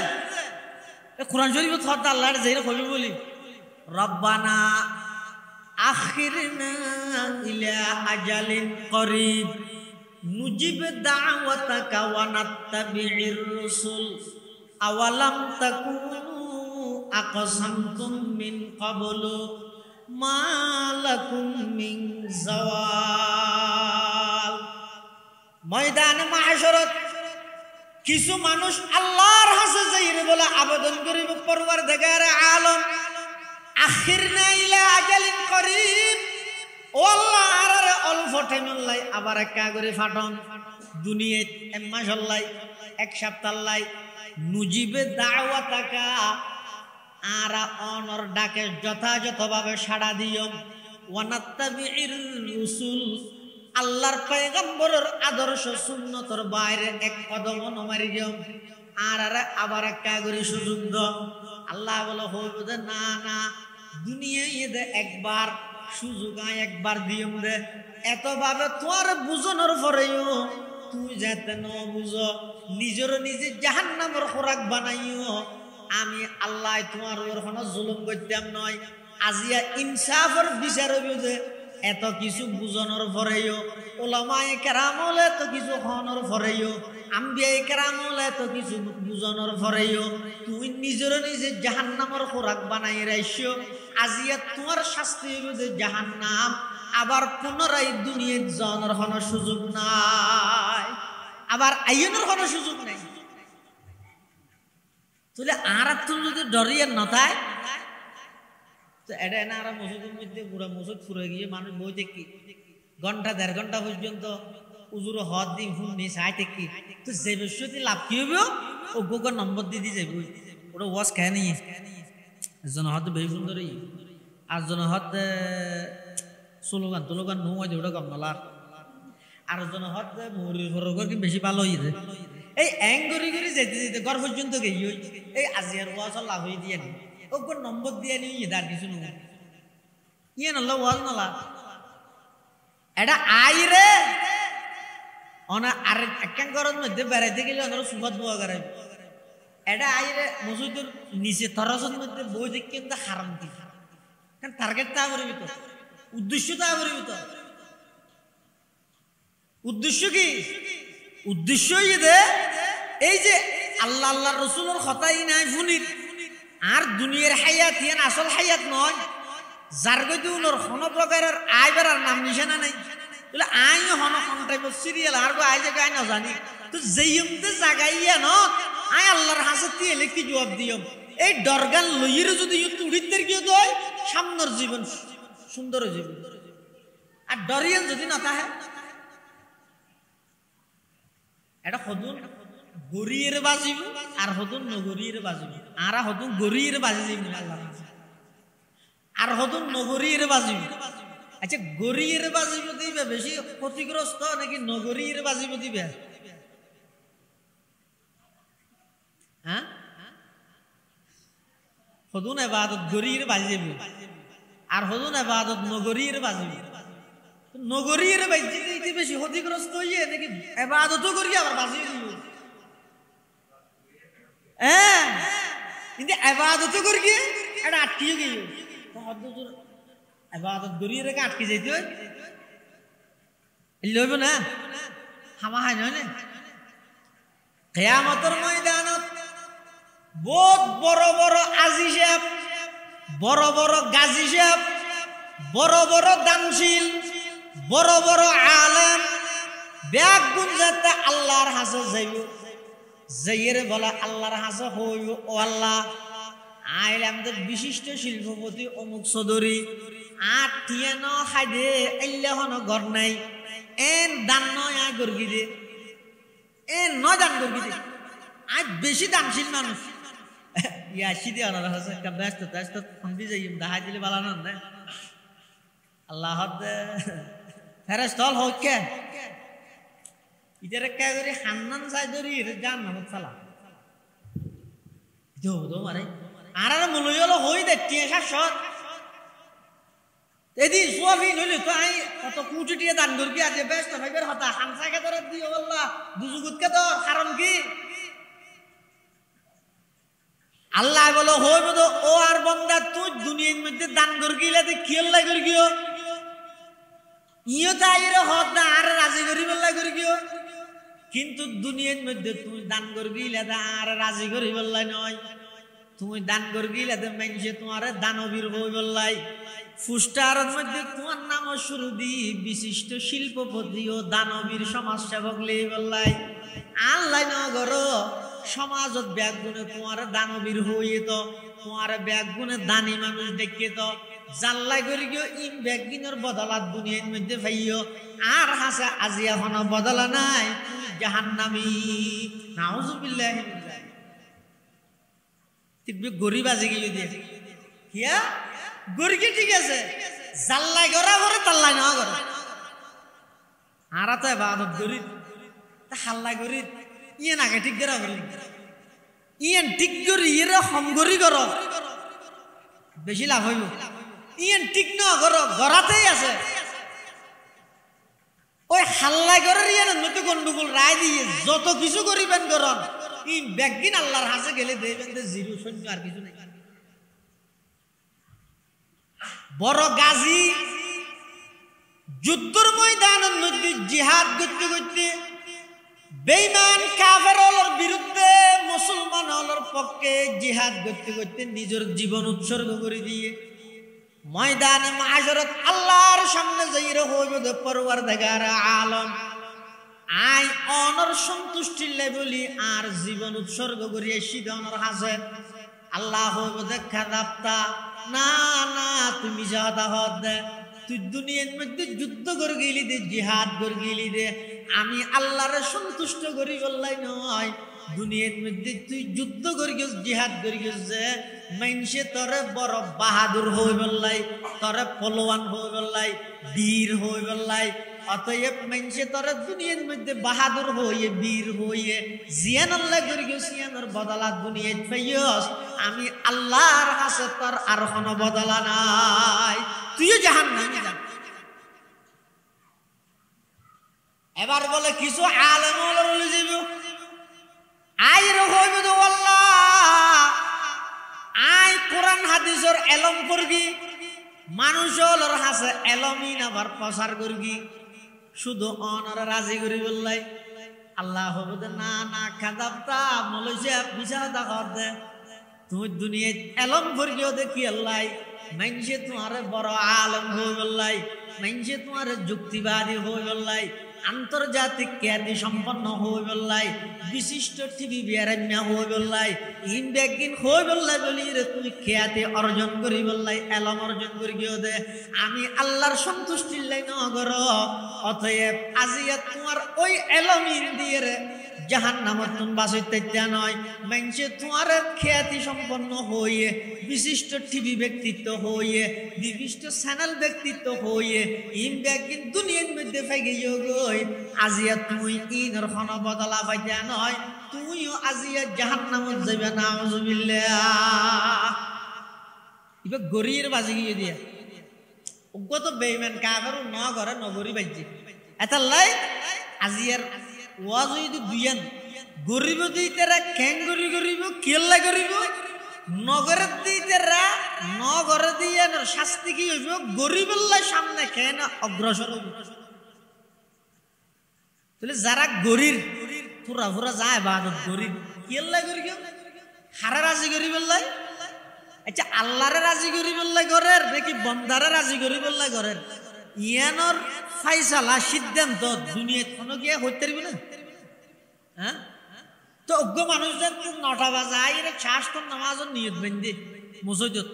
কোরআন শরীফ হদ্দ আল্লাহ যাইরে কইব বলি রব্বানা আখিরনা ইলা আজালিন করিব নুজিব দাওয়াতাকা ওয়া নাত্তাবি'ir রুসুল আওয়ালাম তাকুনু আকসামতুম মিন ক্বাবলু মা লাকুম মিন যাওয়াল ময়দানে মাহশরত কিছু মানুষ আল্লাহর কাছে যাইরে বলে আবেদন করিব পরওয়ারদিগার আলম আখিরনা ইলা আজালিন করিব ও আল্লাহ আরে অল্প টাইমলাই আবার একা করে ফাটন দুনিয়াত এমাস আল্লাহ এক সপ্তাহ আল্লাহ নুজিবে দাওয়াতাকা আর অনর ডাকে যথাযথভাবে সাড়া দিও ওয়ানাত্তাবি'ir রুসুল আল্লাহর পয়গম্বরের আদর্শ সুন্নতর বাইরে এক কদম নমারি দিও আর আবার একা করে সুযোগ দাও আল্লাহ বলে হইবে না না দুনিয়ায় দে একবার সুযোগ একবার দিম দে এত ভাবে তোর বুঝনোর পরেও তুই যাতে ন বুঝো নিজের নিজে জাহান্নামের খোরাক বানাইও আমি আল্লাহ তোমার ওর কোনো জুলুম করতাম নয় আজিয়া ইনসাফের বিচার হইবে এত কিছু বুঝনোর পরেও ওলামায়ে কেরাম হলে তো কিছু হনোর পরেও আম্বিয়ায়ে কেরাম হলে তো কিছু বুঝনোর পরেও তুই নিজের নিজে জাহান্নামের খোরাক বানাই রাইছো আজিয়া তোমার শাস্তি হইবে জাহান্নাম আবার পুনরায় দুনিয়ার জনের কোনো সুযোগ নাই আবার আইনের কোনো সুযোগ নাই তাহলে আর তুমি যদি ডরিয়ে নথায় তো এটা না আর মসজিদের মধ্যে পুরো মসজিদ ফুরে গিয়ে মানুষ বই দেখি ঘন্টা দেড় ঘন্টা পর্যন্ত উজুর হদ দিন ফোন নিয়ে চাই দেখি তো যে বিষয়টি লাভ কি হবে ও গোগর নম্বর দিয়ে দিয়ে যাবে ওটা ওয়াশ খায় নিয়ে জন হদ বেশি সুন্দরই আর জন হদ স্লোগান তোলোগান নো হয় ওটা কম নলার আর জন হদ মুড়ির ফরগর কি বেশি ভালো হইছে এই অ্যাং করি করি যেতে যেতে ঘর পর্যন্ত গেই এই আজিয়ার ওয়াশ লাভ হয়ে দিয়ে নি ও কোন নম্বর দিয়ে নি ইদার কিছু নো ইয়ে নল ওয়াজ নলা এটা আই রে অনা আর একখান ঘরের মধ্যে বেড়াইতে গেলে ওনারা সুফাত বোয়া করাই এটা আই রে মসজিদের নিচে তরসের মধ্যে বই দেখে কিন্তু হারাম কি কারণ টার্গেট তা করবি তো উদ্দেশ্য তা করিব তো উদ্দেশ্য কি উদ্দেশ্য এই যে আল্লাহ আল্লাহ রসুলের কথাই নাই শুনির আর দুনিয়ার হায়াত ইয়ান আসল হায়াত নয় যার গতি উনোর কোন প্রকারের আয় বেড়ার নাম নিশানা নাই বলে আই হন কোন টাইপের সিরিয়াল আর আই জায়গা আই না জানি তো যেইমতে জাগাইয়া ন আই আল্লাহর হাসে তিলে কি জবাব দিয়ম এই দরগান লইয়ের যদি তুড়িদের কি দয় সামনের জীবন সুন্দর জীবন আর ডরিয়ান যদি না থাকে এটা হদুন গরিয়ের বাজিব আর হদুন নগরীর বাজিব আর হদুন গরিয়ের বাজিব আল্লাহ আর হদুন নগরীর বাজিব আচ্ছা গরিয়ের বাজিব দিবে বেশি ক্ষতিগ্রস্ত নাকি নগরীর বাজিব দিবে হ্যাঁ হদুন এবাদত গরিয়ের বাজিব আর হদুন এবাদত নগরীর বাজিব নগরীর বাজিতে বেশি ক্ষতিগ্রস্ত হইয়ে নাকি এবাদতও করি আবার বাজিয়ে দিব হ্যাঁ কিন্তু এবাদতও করি গিয়ে এটা আটকিয়ে গিয়ে এবাদত গরিয়ে রেখে আটকে যাইতে হয় লইব না হামা হাই নয় না কিয়ামতের ময়দানত বহুত বড় বড় আজি সাহেব বড় বড় গাজী সাহেব বড় বড় দানশীল বড় বড় আলেম ব্যাগ গুঞ্জাতে আল্লাহর হাসে যাইব যাইয়ের বলা আল্লাহর হাসে হইব ও আল্লাহ আইলে আমাদের বিশিষ্ট শিল্পপতি অমুক চৌধুরী আর টিয়ান খাইদে আইলে হন ঘর নাই এন দান নয় আয় গর্গি দে এন নয় দান গর্গি দে আজ বেশি দানশীল মানুষ ইয়াসি দিয়ে আনার হাসে একটা ব্যস্ত ব্যস্ত ফন্দি যাই দেখা দিলে বালানো না আল্লাহ ফেরেশতল হোক কে ইদারে কে করে হান্নান চাই ধরি গান নামত চালা দো মারে আর মূল্য হলো হই দেখতে শাসত এদিন সোয়াবি নইলে তো আই কত কুটিটিয়ে দান করবি আজ ব্যস্ত ভাইবের হতা হামসাকে ধরে দিও বললা দুজুগুতকে তো কারণ কি আল্লাহ বলো হইব তো ও আর বন্দা তুই দুনিয়ার মধ্যে দান করগিলা তুই খেয়াল লাই করগিও ইও তাইরে হদ না আর রাজি করি বললা করগিও কিন্তু দুনিয়ার মধ্যে তুই দান করগিলা আর রাজি করি বললাই নয় তুমি দান করগিলা তো মানুষে তোমার দানবীর হই বললাই ফুস্টারের মধ্যে তোমার নাম শুরু দি বিশিষ্ট শিল্পপতি ও দানবীর সমাজসেবক লে বললাই আল্লাহ নগর সমাজত ব্যাগ গুণে তোমার দানবীর হইয়ে তো তোমার ব্যাগ গুণে দানি মানুষ দেখে তো জাল্লাই করে গিয়ে ইন ব্যাগ কিনোর বদলাত দুনিয়ার মধ্যে পাইও আর হাসা আজি এখনো বদলা নাই তুমি জাহান্নামী নাউজুবিল্লাহি তিব্বি গরিব আজি গিয়ে দিয়ে কিয়া গরিকে ঠিক আছে জাল্লাই করা করে তাল্লাই না করে আর তো এবাদত গরিব তা হাল্লাই গরিব ইয়েন আগে ঠিক করা করি ইয়েন ঠিক করি ইয়ে হম করি কর বেশি লাভ হইব ইয়েন ঠিক ন করো গড়াতেই আছে ওই হাল্লাই করার ইয়েন নতুন গন্ডগোল রায় দিয়ে যত কিছু করিবেন করন ই ব্যাগদিন আল্লাহর হাসে গেলে দেবেন জিরো শূন্য আর কিছু নাই বড় গাজী যুদ্ধের ময়দানের মধ্যে জিহাদ করতে করতে বেঈমান কাফেরদের বিরুদ্ধে মুসলমানদের পক্ষে জিহাদ করতে করতে নিজের জীবন উৎসর্গ করে দিয়ে ময়দানে মাশরাত আল্লাহর সামনে যাইরে হইবে পরওয়ারদিগার আলম আই অনর সন্তুষ্টি লেবলি আর জীবন উৎসর্গ করিয়ে সিধনের হাসে আল্লাহ হইবে দেখা দাপ্তা না না তুমি যাদা হদ তুই দুনিয়ার মধ্যে যুদ্ধ করে গেলি দে জিহাদ করে গেলি দে আমি আল্লাহরে সন্তুষ্ট করি বললাই নয় দুনিয়ার মধ্যে তুই যুদ্ধ করে গেছ জিহাদ করে গেছ যে মানুষে তোরে বড় বাহাদুর হই বললাই তোরে পলোয়ান হই বললাই বীর হই বললাই অতএব মানুষে তোরে দুনিয়ার মধ্যে বাহাদুর হইয়ে বীর হইয়ে জিয়ান আল্লাহ করে গেছ জিয়ানোর বদলা দুনিয়ায় পাইয়স আমি আল্লাহর কাছে তোর আর কোনো বদলা নাই তুইও জাহান্নামে যা এবার বলে কিছু আলেম হলে যাব আই রহইব তো আল্লাহ আই কোরআন হাদিসের এলম করবি মানুষ মানুষের হাসে এলমিন আবার প্রচার করি শুধু অনর রাজি করি বললাই আল্লাহ হবে না না খাদাবতা মলেশিয়া বিশা দাখর দে তুই দুনিয়ায় এলম ভরিও দেখি আল্লাহ মানছে তোমারে বড় আলম হয়ে বললাই মানছে তোমারে যুক্তিবাদী হয়ে বললাই আন্তর্জাতিক খ্যাতি সম্পন্ন হয়ে বললাই বিশিষ্ট টিভি বিয়ারান্যা হয়ে বললাই ইনব্যাগিন হয়ে বললাই বলি রে তুই খ্যাতি অর্জন করি বললাই এলম অর্জন করি গিয়ে দে আমি আল্লাহর সন্তুষ্টির লাই নগর অতএব আজিয়া তোমার ওই এলমিন দিয়ে রে জাহান্নামত তুমি বাঁচাইতে নয় মানছে তোমার খ্যাতি সম্পন্ন হয়ে বিশিষ্ট টিভি ব্যক্তিত্ব হয়ে বিশিষ্ট চ্যানেল ব্যক্তিত্ব হয়ে ইনব্যাগিন দুনিয়ার মধ্যে ফেগে গই আজিয়া তুই ইনর খন বদলা পাইতে নয় তুইও আজিয়া জাহান্নামত যাবে না আউযুবিল্লাহ ইবা গরির বাজি গিয়ে দিয়া ওগো তো বেঈমান কাফের ন ঘরে নগরি বাইজি এটা লাই আজিয়ার ওয়াজ যদি দুইয়ান গরিব দিতেরা কেন গরিব কেল্লা গরিব নগরের দিতেরা নগরে দিয়ে শাস্তি কি হইব গরিবের সামনে কেন অগ্রসর হইব তাহলে যারা গরিব পুরা পুরা যায় বাদত গরিব কেল্লা গরিব হারা রাজি গরিবের আচ্ছা আল্লাহরে রাজি গরিবের ঘরের নাকি বন্দারে রাজি গরিবের ঘরের ইয়ানোর ফাইসালা সিদ্ধান্ত দুনিয়ায় কোনো গিয়ে হইতে পারবি না হ্যাঁ তো অজ্ঞ মানুষদের 9টা বাজায় এর শ্বাস তো নামাজের নিয়ত বেঁধে মসজিদত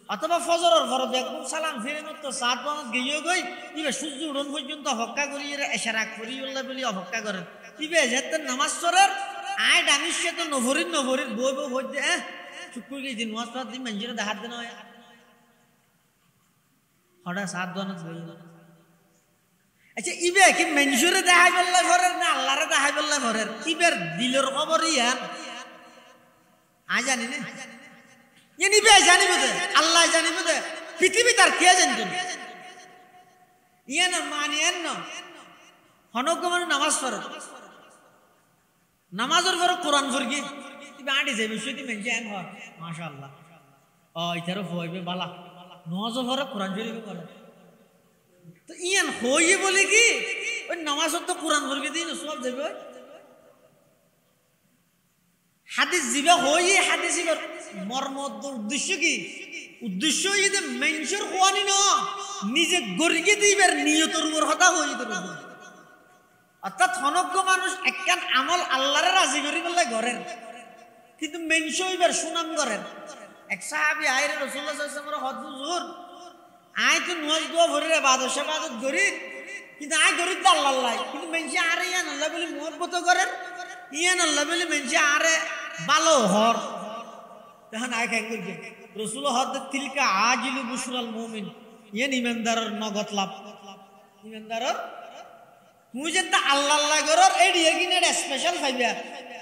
অথবা ফজরের পর দেখুন সালাম ফিরে মতো 7 বাজত গিয়ে গই ইবে সূর্য উড়ন পর্যন্ত অপেক্ষা করি এর ইশারা করি আল্লাহ বলি অপেক্ষা করেন ইবে যেতে নামাজ পড়ার আয় ডানিশে তো নভরির বই হইতে চুকুর কি দিন ওয়াজ পড়া দিন মঞ্জিরে দেখাত দেন হয় হঠাৎ 7 বাজত গই আচ্ছা ইবে কি মঞ্জুরে দেখাই বললে ঘরের না আল্লাহরে দেখাই বললে ঘরের ইবের দিলের খবর ইয়ান আই জানি না ইয়ে নিবে জানিব দে আল্লাহ জানিব দে পৃথিবী তার কে জানতো ইয়ান মানিয়েন না হনক মানে নামাজ পড়ে নামাজের পরে কোরআন পড়ি ইবে আড়ি যাবে সেটি মেনছে আন হয় মাশাআল্লাহ ও ইতারও হইবে বালা নামাজের পরে কোরআন পড়িবে করে তো ইয়ান হইয়ে বলে কি ওই নামাজত তো কোরআন পড়বি দিন সব যাবে হাদিস জিবা হইয়ে হাদিস জিবার মর্ম উদ্দেশ্য কি উদ্দেশ্য ইদে মেনশর হওয়ানি না নিজে গরিকে দিবার নিয়তের উপর হতা হই তো অর্থাৎ হনজ্ঞ মানুষ একখান আমল আল্লাহরে রাজি করি বললে ঘরের কিন্তু মেনশ হইবার সুনাম করেন এক সাহাবী আইরে রাসূলুল্লাহ সাল্লাল্লাহু আলাইহি ওয়াসাল্লাম হযুর আয় তো নওয়াজ দোয়া ভরে ইবাদত শাবাদত করি কিন্তু আয় গরিব তো আল্লাহ কিন্তু মেনশে আরে ইয়ান আল্লাহ বলি মুহাব্বত করেন ইয়ান আল্লাহ বলি মেনশে আরে ভালো হর তখন আয় কেন করি রাসূল হদ তিলকা আজিলু বুশরাল মুমিন ইয়ান ইমানদারের নগদ লাভ ইমানদারের তুই যে আল্লাহ গরর এডিয়ে কিনে স্পেশাল পাইবা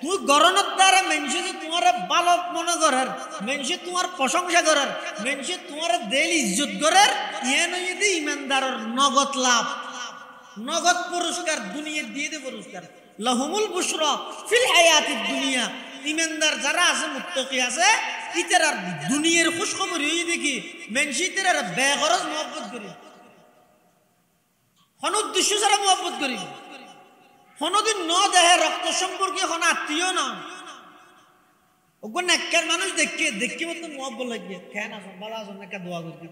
তুই গরনের দ্বারা মেনশে তোমার ভালো মনে করার মেনশে তোমার প্রশংসা করার মেনশে তোমার দেল ইজ্জত করার ইয়ান যদি ইমানদারের নগদ লাভ নগদ পুরস্কার দুনিয়া দিয়ে দে পুরস্কার লাহুমুল বুশরা ফিল হায়াতিদ দুনিয়া ইমানদার যারা আছে মুত্তাকি আছে ইতারা দুনিয়ার খুশখবর হই দেখি মেনশে ইতারা বেগরজ মহব্বত করি কোন উদ্দেশ্য ছাড়া মহব্বত করি কোনদিন ন দেহে রক্ত সম্পর্কে কোন আত্মীয় না ওগো নেককার মানুষ দেখি মতো মহব্বত লাগে কেন আসন ভালো আসন একটা দোয়া করি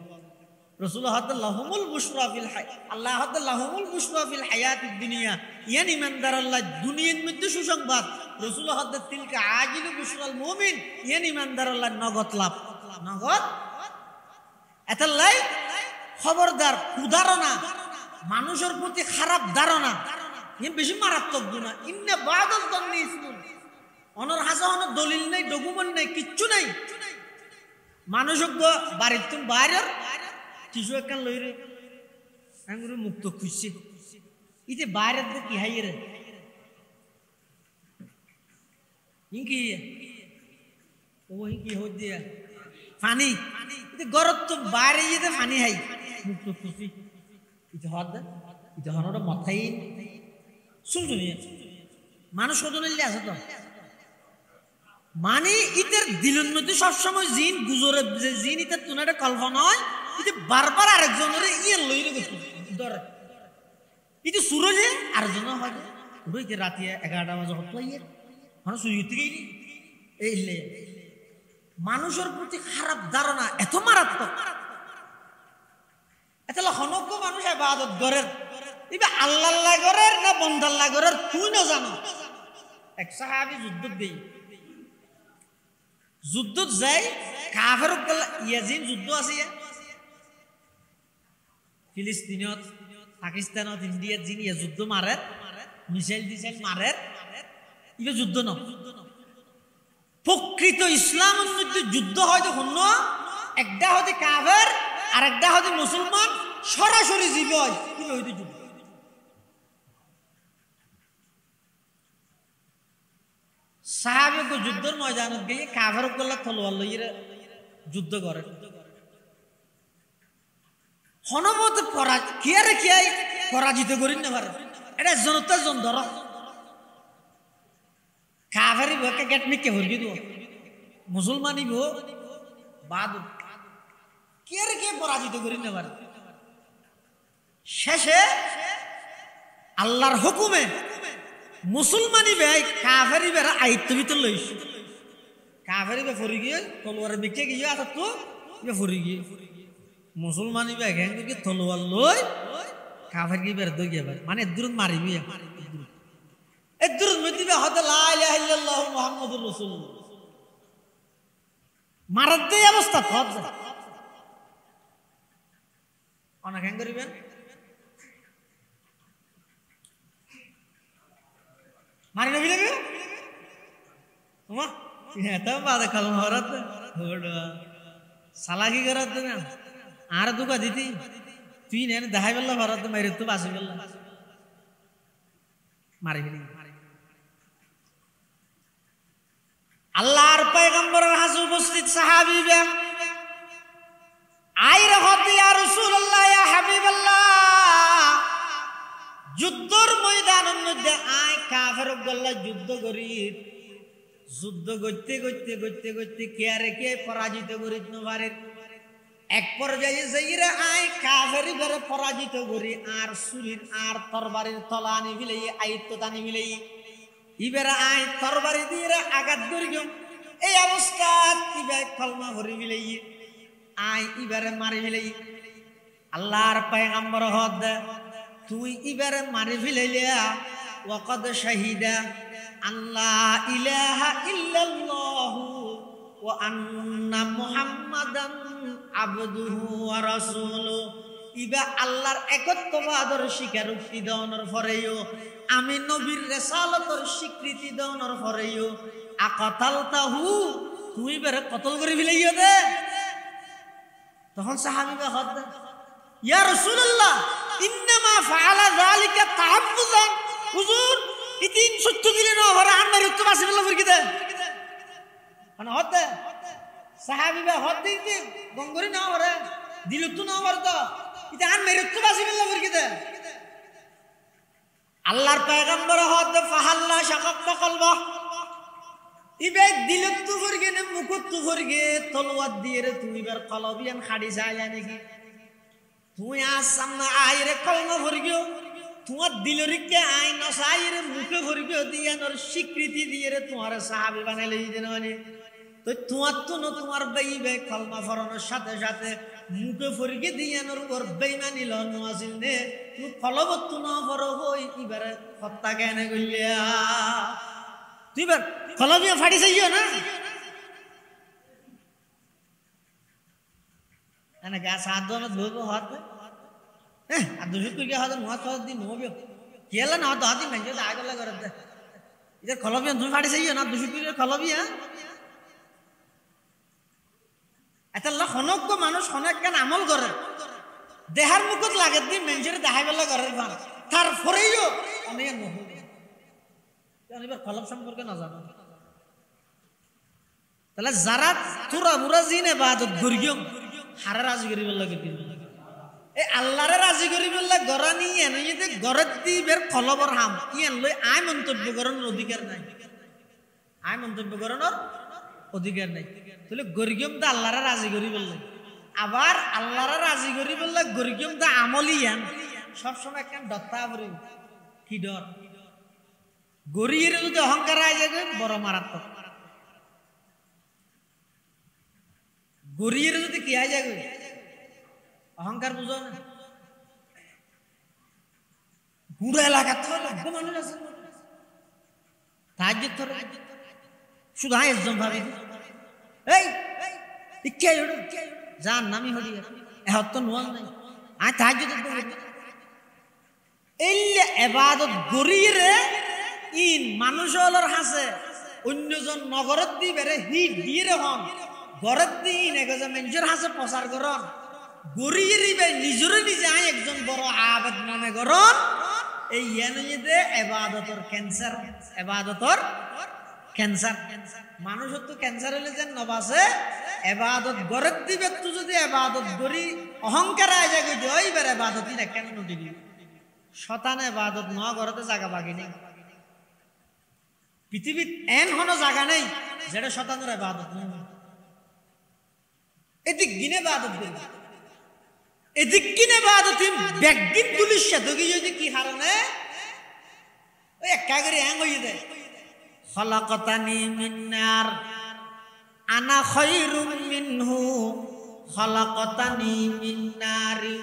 রাসূলুল্লাহ লাহুমুল বুশরা ফিল আল্লাহ লাহুমুল বুশরা ফিল হায়াতিদ দুনিয়া ইয়ানি ইমানদার আল্লাহ দুনিয়ার মধ্যে সুসংবাদ রাসূলুল্লাহ তিলকা আজিলু বুশরাল মুমিন ইয়ানি ইমানদার আল্লাহ নগদ লাভ নগদ এতলাই খবরদার উদাহরণা মানুষের প্রতি খারাপ ধারণা ইন বেশি মারাত্মক গুনাহ ইন্না বাদাল দন্নি ইসমুন অনর হাসা অনর দলিল নাই ডকুমেন্ট নাই কিচ্ছু নাই মানুষজ্ঞ বাড়ির তুমি বাইরের টিস্যু একখান লই রে আঙ্গুর মুক্ত খুশি ইতে বাইরের কি হাই রে ইনকি ও কি হই দিয়া পানি ইতে গরত তো বাইরে ইতে পানি হাই মুক্ত খুশি ইতে হদ ইতে হনর মাথাই শুনছুনি মানুষ কতনিলে আছে তো মানে ইতের দিলের মধ্যে সবসময় জিন গুজরে জিন ইতের তুনাটা কল্পনা হয় এই বারবার আরেকজনের ইয়ে লইরে গেছে ধরে এই যে সুরজে আরেকজন হয় ওই যে রাতে 11টা বাজে হতলাইয়ে মানুষ শুইতে গেলি এই মানুষের প্রতি খারাপ ধারণা এত মারাত্মক এত হনজ্ঞ মানুষ ইবাদত করেন এবার আল্লাহ করেন না বন্দাল্লাহ করেন তুই না জানো এক সাহাবী যুদ্ধত যাই কাফের ইয়াজিন যুদ্ধ আছে ফিলিস্তিনত পাকিস্তানত ইন্ডিয়াত যিনি যুদ্ধ মারে মিসাইল টিসাইল মারে এটা যুদ্ধ ন প্রকৃত ইসলামের মধ্যে যুদ্ধ হয়তো শূন্য একটা হতে কাফের আর একটা হতে মুসলমান সরাসরি জীব হয় কিন্তু হইতে যুদ্ধ সাহাবিক যুদ্ধের ময়দানত গিয়ে কাফের গলা তলোয়ার লইয়ে যুদ্ধ করে হনমত কিয়ারে কিয়াই পরাজিত করি না পারে এটা জনতার জন ধর কাফেরি বকে গেট মিকে হরগি দো মুসলমানি বো বাদ কিয়ারে কে পরাজিত করি না পারে শেষে আল্লাহর হুকুমে মুসলমানি ভাই কাফেরি বেরা আইত্য ভিতর লইস কাফেরি বে ফরি গিয়ে তলোয়ার বিকে গিয়ে আসত তো বে ফরি গিয়ে মুসলমানি ভাই গ্যাং কি তলোয়ার লই কাফের কি বের দই গিয়ে মানে দূর মারিবি এ দূর মধ্যে হতে লা ইলাহা ইল্লাল্লাহু মুহাম্মাদুর রাসূলুল্লাহ মারার দেই অবস্থা হত অনেক গ্যাং করিবেন মারি নবি লাগবে ওমা এটা বাদে কালম হরত হোড়া সালাকি করত না আর দুকা দিতি তুই নেন দেখাই বললা ভরত মারি তো বাসি বললা মারি গেলি আল্লাহর পয়গম্বরের হাজে উপস্থিত সাহাবী বে আইরে হতে ইয়া রাসূলুল্লাহ ইয়া হাবিবাল্লাহ যুদ্ধর ময়দানের মধ্যে আয় কাফের গল্লা যুদ্ধ করি যুদ্ধ করতে করতে করতে করতে কেয়ারে কে পরাজিত করি পারে এক পর্যায়ে যাইরে আয় কাফের ঘরে পরাজিত করি আর সুরির আর তরবারির তলা আনি মিলাই আয়ত্ত টানি মিলাই ইবেরা আয় তরবারি দিয়ে আঘাত করি এই অবস্থা ইবে কলমা ভরি মিলাই আয় ইবারে মারি মিলাই আল্লাহর পয়গম্বর হদ তুই ইবারে মারি ফেলাইলিয়া ওয়াকাদ শাহিদা আল্লাহ ইলাহা ইল্লাল্লাহু ওয়া আন্না মুহাম্মাদান আবদুহু ওয়া রাসূলুহু ইবা আল্লাহর একত্ববাদের স্বীকারোক্তি দেওয়ার পরেও আমি নবীর রিসালাতের স্বীকৃতি দেওয়ার পরেও আকাতালতাহু তুই বেরে কতল করে ফেলাইয়া দে তখন সাহাবীরা হদ ইয়া রাসূলুল্লাহ ইন্নামা ফাআলা যালিকা তাহাফফুজান হুজুর ইতিন সত্য দিলে না ভরা আনমার তো বাসি বলা ফরকি দে মানে হতে সাহাবীরা হদ দিতে গঙ্গরি না ভরে দিল তো না ভরতো ইতে আনমার তো বাসি বলা ফরকি দে আল্লাহর পয়গম্বর হদ ফাহাল্লা শাকাক্তা কলবা ইবে দিল তো ফরকি না মুকুত তো ফরকি তলোয়ার দিয়ে রে তুমি বার কলবিয়ান খাড়ি যায় নাকি তুই আজ সামনে আইরে কলমা ভরিগিও তোমার দিলরিকে আই নসাইরে মুখে ভরিগিও দিয়ানোর স্বীকৃতি দিয়ে রে তোমার সাহাবী বানাইলে দিন মানে তো তোমার তো ন তোমার বেইবে কলমা ফরানোর সাথে সাথে মুখে ভরিগে দিয়ানোর ওর বেইমানি লন আসিল নে তুমি ফলবত না ফর হই ইবারে হত্যা কেন গলিয়া তুই বার কলমিয়া ফাড়ি যাইও না ana ga saddo na dhugo hat adu shukr ke hat muhat hat din no bio kela na da din menje da agala garate ide kholobi dum fadi seiyo na du shukr ke kholobi ha atalla honokko manush honek kan amol gore dehar mukot lage din menje dahai bella gore ban tar foreiyo onek no hobe yani bar kholob সম্পর্কে না জানো তাহলে যারা তুরা মুরা জিনে ইবাদত করিও হারা রাজি করি বললা কি এ আল্লাহরে রাজি করি বললা গরা নিয়ে এনে যদি গরত দিবের খলবর হাম ইয়ান লই আই মন্তব্য করার অধিকার নাই আই মন্তব্য করার অধিকার নাই তাহলে গরিগম তো আল্লাহরে রাজি করি বললা আবার আল্লাহরা রাজি করি বললে গরিগম দা আমলিয়ান সবসময় একখান দত্তা করি কি ডর গরিয়ের যদি অহংকার আয় যাবে বড় মারাত্মক গরিয়ের যদি কি আয় যাবে অহংকার বুঝো না পুরো এলাকা তো লক্ষ মানুষ আছে তাহাজ্জুদ ধরে শুধু একজন ভাবে এই কে যার নামই হলি এত নোয়াল নাই আয় তাহাজ্জুদ এই এবাদত গরিয়ে ইন মানুষ হলর হাসে অন্যজন নগরত দি বেড়ে হিট দিয়ে হন ঘরের দিন এগোজা মেঞ্জর হাসে প্রচার করন গরিয়ে রিবে নিজরে নিজে আয় একজন বড় আবাদ মনে করন এই ইয়ানুইতে এবাদতর ক্যান্সার এবাদতর ক্যান্সার মানুষের তো ক্যান্সার হলে যেন নবাসে এবাদত ঘরের দিবে তো যদি এবাদত গরি অহংকার আয় যায় গই ওইবার এবাদতই না কেন দিবি শতান এবাদত ন ঘরতে জায়গা বাকি নেই পৃথিবীত এন হনো জায়গা নেই যেটা শতানের এবাদত নেই এদিক গিনে এবাদত দিবি এদিক কিনে বাদত ব্যাগিন পুলিশ সাথে যদি কি হারানে ওই একা করে হ্যাং হয়ে যায় খলাকতানি মিন নার আনা খায়রুম মিনহু খলাকতানি মিন নারি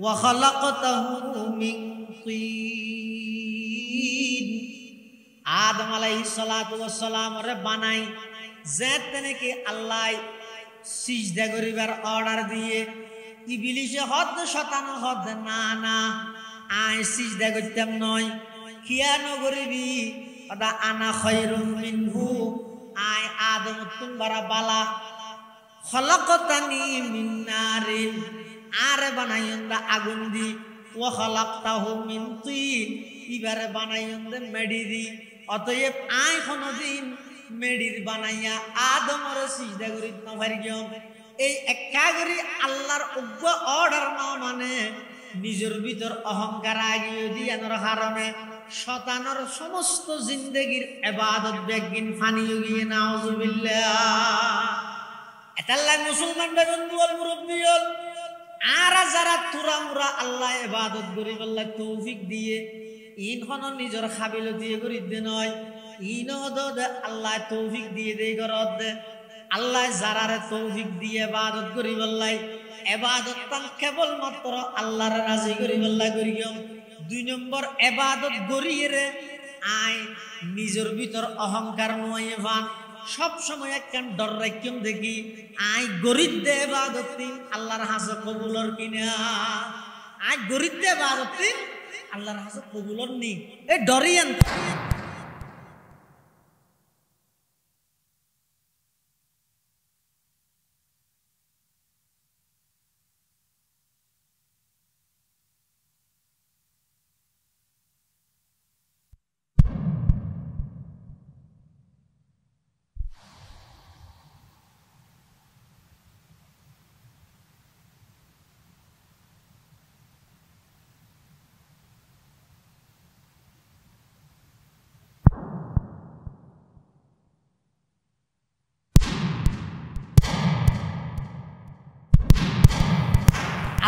ওয়া খলাকতাহু মিন তিন আদম আলাইহিস সালাতু ওয়াস সালাম রে বানাই যেতে নাকি আল্লাহ সিজদা করিবার অর্ডার দিয়ে ইবলিশে হদ শতানো হদ না না আয় সিজদা করতাম নয় কিয়ান করিবি ওটা আনা খায়রুম মিনহু আয় আদম তুমবারা বালা খলাকতানি মিন নারিন আরে বানাইন্দা আগুন দি ও খলাকতাহু মিন তিন ইবারে বানাইন্দে মেডি দি অতএব আয় কোনদিন মেডির বানাইয়া আদমর সিজদা করিত না পারিগম এই একা করে আল্লাহর উগ্র অর্ডার না মানে নিজের ভিতর অহংকার আগিয়ে দিয়ানোর কারণে শতানোর সমস্ত জিন্দগির ইবাদত বেগিন ফানিয়ে গিয়ে নাউজুবিল্লাহ এতাল্লাহ মুসলমান বন্ধু বল মুরব্বি বল আর যারা তুরা মুরা আল্লাহ ইবাদত করি বললা তৌফিক দিয়ে ইনখন নিজের কাবিলিয়ত দিয়ে করি দে নয় ইনদ আল্লাহ তৌফিক দিয়ে দেই করত দে আল্লাহ যারারে তৌফিক দিয়ে ইবাদত করি বললাই ইবাদত তান কেবল মাত্র আল্লাহর রাজি করি বললা করি গম দুই নম্বর ইবাদত গরিয়ে রে আই নিজের ভিতর অহংকার নয় ভান সব সময় একখান ডর রাখিম দেখি আই গরিব দে ইবাদত তিন আল্লাহর হাজত কবুলর কিনা আই গরিব দে ইবাদত তিন আল্লাহর হাজত কবুলর নি এই ডরিয়ান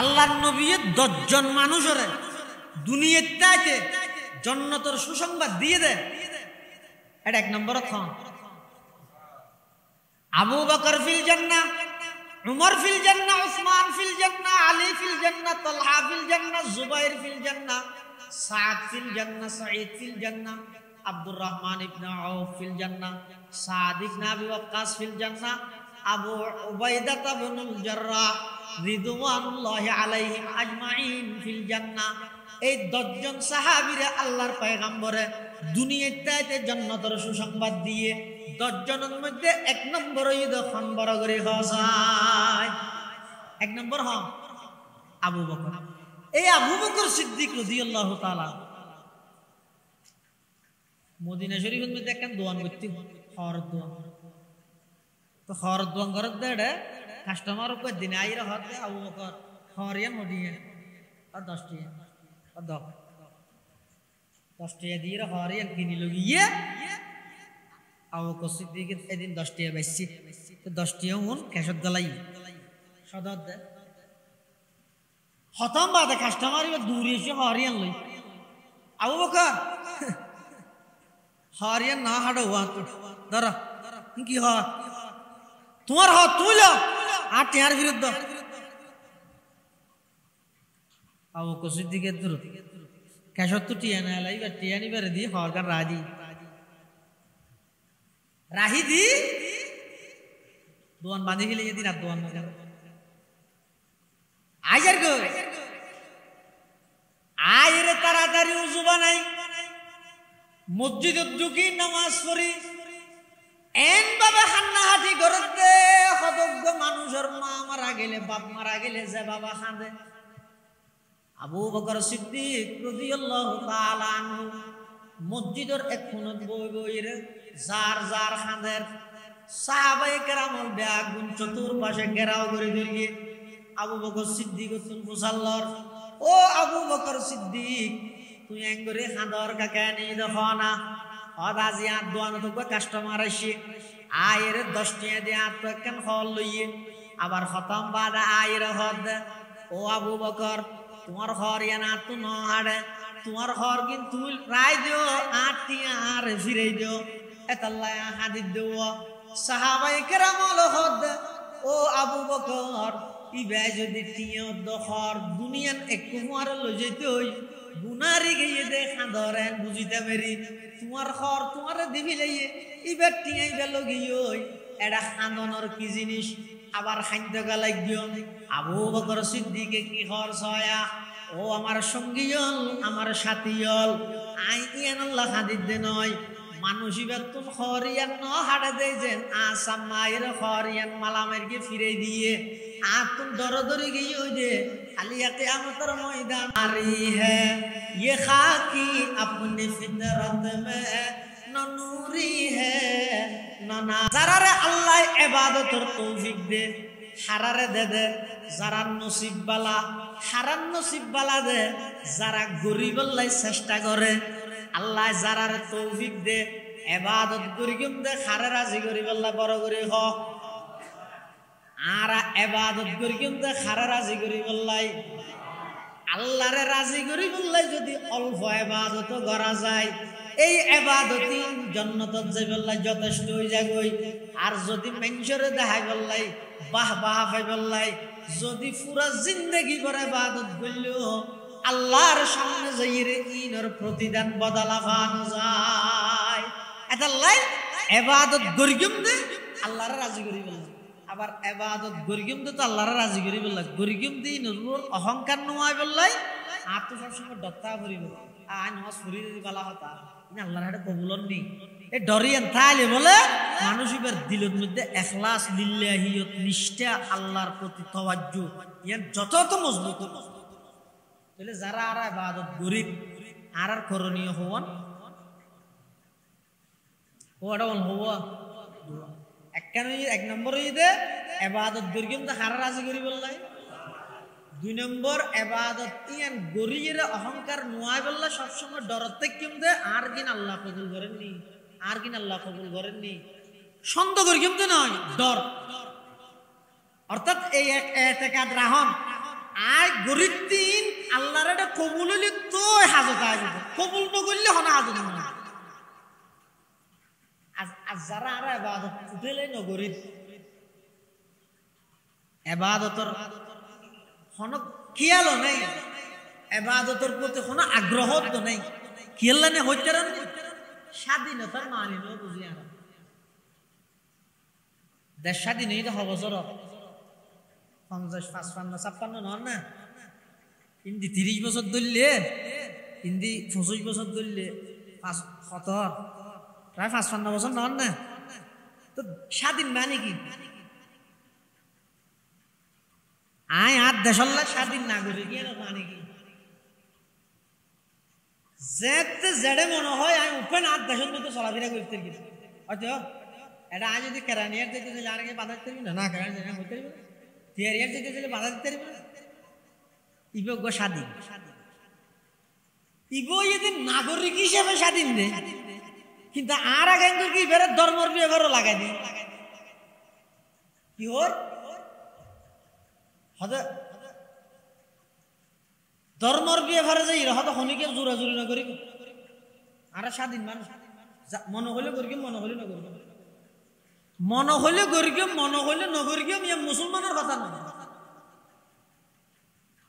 আল্লাহর নবী 10 জন মানুষের দুনিয়াতে জান্নাতের সুসংবাদ দিয়ে দেয় এটা এক নম্বর খান আবু বকর ফিল জান্নাহ উমর ফিল জান্নাহ উসমান ফিল জান্নাহ আলী ফিল জান্নাহ তালহা ফিল জান্নাহ জুবাইর ফিল জান্নাহ সাদ ফিল জান্নাহ সাঈদ ফিল জান্নাহ আব্দুর রহমান ইবনে আউফ ফিল জান্নাহ সাদ ইবনে আবি ওয়াক্কাস ফিল জান্নাহ আবু উবাইদা ইবনুল জাররাহ রিদওয়ানুল্লাহি আলাইহিম আজমাইন ফিল জান্নাহ এই 10 জন সাহাবীরে আল্লাহর পয়গম্বরে দুনিয়াতে জান্নাতের সুসংবাদ দিয়ে 10 জনের মধ্যে এক নম্বর ঈদ খান বড় করে খাওয়ায় এক নম্বর হন আবু বকর এই আবু বকর সিদ্দিক রাদিয়াল্লাহু তাআলা মদিনা শরীফের মধ্যে একখান দোয়ান করতে হর দোয়ান তো হর দোয়ান করার দেড়ে কাস্টমার কো দিন আইরা হতে আবু বকর হরিয়া মদিনা আর 10 টাকা আর 10 টাকা দিয়ে হরিয়া কিনি লগিয়ে আবু বকর সিদ্দিক এদিন 10 টাকা বেশি তো 10 টাকা উন ক্যাশত গলাই সদর দে হতম বাদে কাস্টমার দূরে এসে হরিয়ান লই আবু বকর হরিয়ান না হাড়ো ধর কি হ তোমার হ তুই ল আর টিয়ার বিরুদ্ধ আবু বকর সিদ্দিকের দূর কেশর তো টিয়া না লাইবা টিয়া নিবারে দি হরগান রাজি রাহি দি দোয়ান বাঁধি গেলে দিন আর দোয়ান আইজার গো আইরে তাড়াতাড়ি উজু বানাই মসজিদত ঢুকি নামাজ পড়ি এন ভাবে হান্নাহাটি করতে হতজ্ঞ মানুষের মা মারা গেলে বাপ মারা গেলে যে বাবা কাঁদে আবু বকর সিদ্দিক রাদিয়াল্লাহু তাআলা আনহু মসজিদের এক কোণত বই বইরে যার যার কাঁদের সাহাবায়ে কেরামল ব্যাগুন চতুর্পাশে ঘেরাও করে ধরিয়ে আবু বকর সিদ্দিক মুসাল্লার ও আবু বকর সিদ্দিক তুই এঙ্গরে খাঁদর কাকে নিয়ে দেখো না অদাজি আর দোয়ানো তো কাস্টমার আসে আয়ের 10 টাকা দিয়ে আর তো কেন হল লইয়ে আবার খতম বাদ আয়ের হদ ও আবু বকর তোমার হরিয়া না তো ন হাড়ে তোমার হর কিন্তু রায় দিও 8 টাকা আর ফিরে দিও এতাল্লাহ হাদিদ দিও সাহাবায়ে কেরামল হদ ও আবু বকর ইবে যদি টিয়া দখর দুনিয়ান একটু মার লই যেতে হই গুনারি গিয়ে দে খাঁদরেন বুঝিতে মেরি তোমার খর তোমার দিবি লাইয়ে ইবে টিয়া ইবে লগিই এটা খান্দনের কি জিনিস আবার খাদ্য গালাইও আবু বকর সিদ্দিকে কি খর ছয়া ও আমার সঙ্গীয়ল আমার সাথীয়ল আই ইয়ান আল্লাহ হাদিদ দে নয় মানুষ ইবার তুম খরিয়ান ন হাড়ে দেয় যেন আসাম মায়ের খরিয়ান মালামের কে ফিরে দিয়ে আর তুম দরদরি গিয়ে ওই যে আলিয়া কিয়ামতের ময়দান আরি হে ये खाकी अपनी फितरत में नूरी है नना जरारे अल्लाह इबादतर तौफीक दे হারারে দে দে যারা নসিব বালা হারান নসিব বালা দে যারা গরিব আল্লাহ চেষ্টা করে আল্লাহ যারার তৌফিক দে ইবাদত করিম দে হারে রাজি করিব আল্লাহ বড় করে হ আর ইবাদত করিম দে হারে রাজি করিব আল্লাহ আল্লাহরে রাজি করিব আল্লাহ যদি অল্প ইবাদত করা যায় এই ইবাদতই জান্নাতত যাইবল্লাই যথেষ্ট হই যাগই আর যদি মানুষরে দেখাই বললাই বাহ বাহ পাই বললাই যদি পুরা জিন্দেগি করে ইবাদত করলো আল্লাহর সামনে যাইরে ইনর প্রতিদান বদলা পাওয়া যায় এটা লাই ইবাদত গরিগম দে আল্লাহরে রাজি করি বললাই আবার ইবাদত গরিগম দে তো আল্লাহরে রাজি করি বললাই গরিগম দি নরুর অহংকার নয় বললাই আর তো সব সময় ডক্তা করিব আ নমাজ পড়ি বালা হতা আল্লাহর হাতে কবুলন নেই এ ডরিয়ান তাইলে বলে মানুষ এবার দিলের মধ্যে ইখলাস লিল্লাহিয়ত নিষ্ঠা আল্লাহর প্রতি তাওয়াজ্জু ইয়ান যত মজবুত তাহলে যারা আর ইবাদত গরিব আর করণীয় হওয়ান ওটা বল হওয়া এক নম্বর ইদে ইবাদত গরিব তো হারা রাজি করি বললাই 2 নম্বর ইবাদত ইয়ান গরিয়ের অহংকার নোয়াই বললা সব সময় ডরতে কিম দে আর কিন আল্লাহ কবুল করেননি আর কিন আল্লাহ কবুল করেননি সন্দ করি কিম দে নয় ডর অর্থাৎ এই ইতিকাদ রাহন আর গরিব দিন আল্লাহর এটা কবুল হইলে তো হাজত আসবে কবুল ন করলে হনা হাজত না আজ যারা আর ইবাদত উঠেলে ন গরিব ইবাদতর হন খেয়াল নাই ইবাদতের প্রতি কোনো আগ্রহ তো নাই খেয়াল না হইতে স্বাধীনতার মানি ন বুঝি আর দেশ স্বাধীন হইতে বছর 50 55 56 নন না হিন্দি 30 বছর ধরলে হিন্দি 25 বছর ধরলে 70 প্রায় 55 বছর নন না তো স্বাধীন মানে কি আয় আর দেশল্লা স্বাধীন নাগরিক মানে কি যেতে জেডে মনে হয় আমি উপেন আর দেশের মধ্যে চলাফেরা করতে গেছি হয়তো এটা আজ যদি কেরানিয়ার যেতে দিলে আর আগে বাধা দিতে পারবি না কেরানি হইতে পারবি না তিয়ারিয়ার যেতে দিলে বাধা দিতে পারবি না ইবজ্ঞ স্বাধীন ইব যদি নাগরিক হিসেবে স্বাধীন দে কিন্তু আর আগে কি বেরো ধর্মর বিয়ে লাগাই দি কি ওর হদে ধর্মর বিয়ে ভারে যাই হয়তো শনিকে জোরা জোরি না করি আর স্বাধীন মানুষ মনে হলে করি মনে হলে না করি মনে হলে করি মনে হলে নগরি ইয়ে মুসলমানের কথা নয়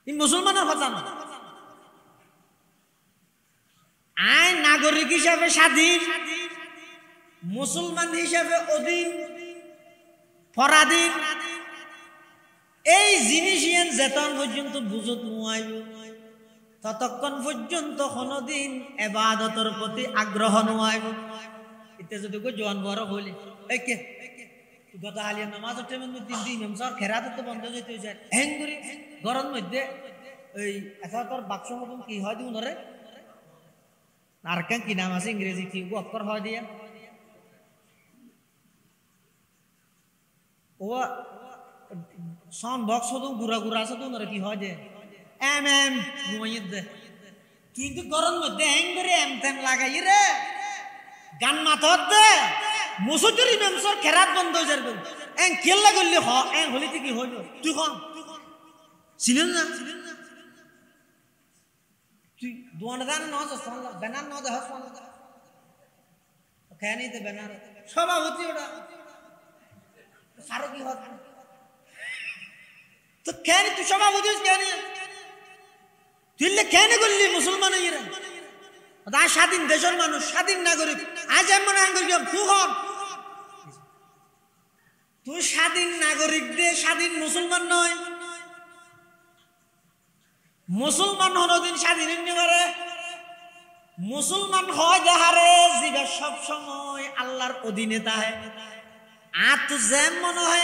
এই মুসলমানের কথা নয় আইন নাগরিক হিসাবে স্বাধীন মুসলমান হিসাবে অধীন পরাধীন এই জিনিস যেতন পর্যন্ত বুঝত নোয়াইব ততক্ষণ পর্যন্ত কোনদিন ইবাদতের প্রতি আগ্রহ নোয়াইব এটা যদি কই জোয়ান বড় হইলে একে গত হালিয়া নামাজের টাইমের মধ্যে দিন সর খেরাতে তো বন্ধ যেতে হয়েছে হ্যাং করি গরম মধ্যে এই আচ্ছা তোর বাক্স মতন কি হয় দিও নরে আর কেন কি নাম আছে ইংরেজি কি অক্ষর হয় দিয়া ও সাউন্ড বক্স হতো গুড়া গুড়া আছে তো নরে কি হয় দে এম এম ঘুমাইয়ে দে কিন্তু গরম মধ্যে হ্যাং করে এম তেম লাগাই রে গান মাথর দে মুসুতুরি মেমসর খেরাত বন্ধ হয়ে যাবে এং কেল্লা করলি হ এং হলিতে কি হইল তুই খন ছিলেন না তুই দোয়ানদান নজ বেনার নজ হস খেয়ে নিতে বেনার সভাপতি ওটা কারো কি হত তো খেয়ে তুই সভাপতি খেয়ে নিয়ে তুই খেয়ে করলি মুসলমান ইয়ে স্বাধীন দেশের মানুষ স্বাধীন নাগরিক আজ এমন তুই স্বাধীন নাগরিক দে স্বাধীন মুসলমান নয় মুসলমান হনদিন স্বাধীন পারে মুসলমান হয় যাহারে জীবে সব সময় আল্লাহর অধীনে তাহে আর তো যেম মনে হয়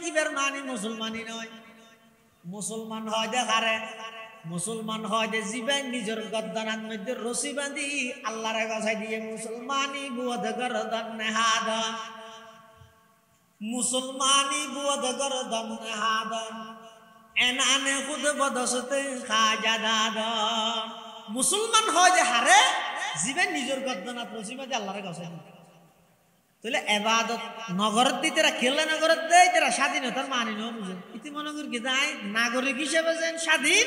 ইবার মানি মুসলমানই নয় মুসলমান হয় যাহারে মুসলমান হয় যে জীবন নিজের গদ্দানার মধ্যে রশি বাঁধি আল্লাহর গছাই দিয়ে মুসলমানি বুয়দ গরদান নেহাদন মুসলমানি বুয়দ গরদান নেহাদন এনানে খুদ বদসতে খাজা দাদন মুসলমান হয় যে হারে জীবন নিজের গদ্দানার রশি বাঁধি আল্লাহর গছাই দিয়ে তাহলে এবাদত নগরের দিয়ে তারা খেলে নগরের দেয় তারা স্বাধীনতার মানি ন বুঝে ইতি মনে করি কি যাই নাগরিক হিসেবে যেন স্বাধীন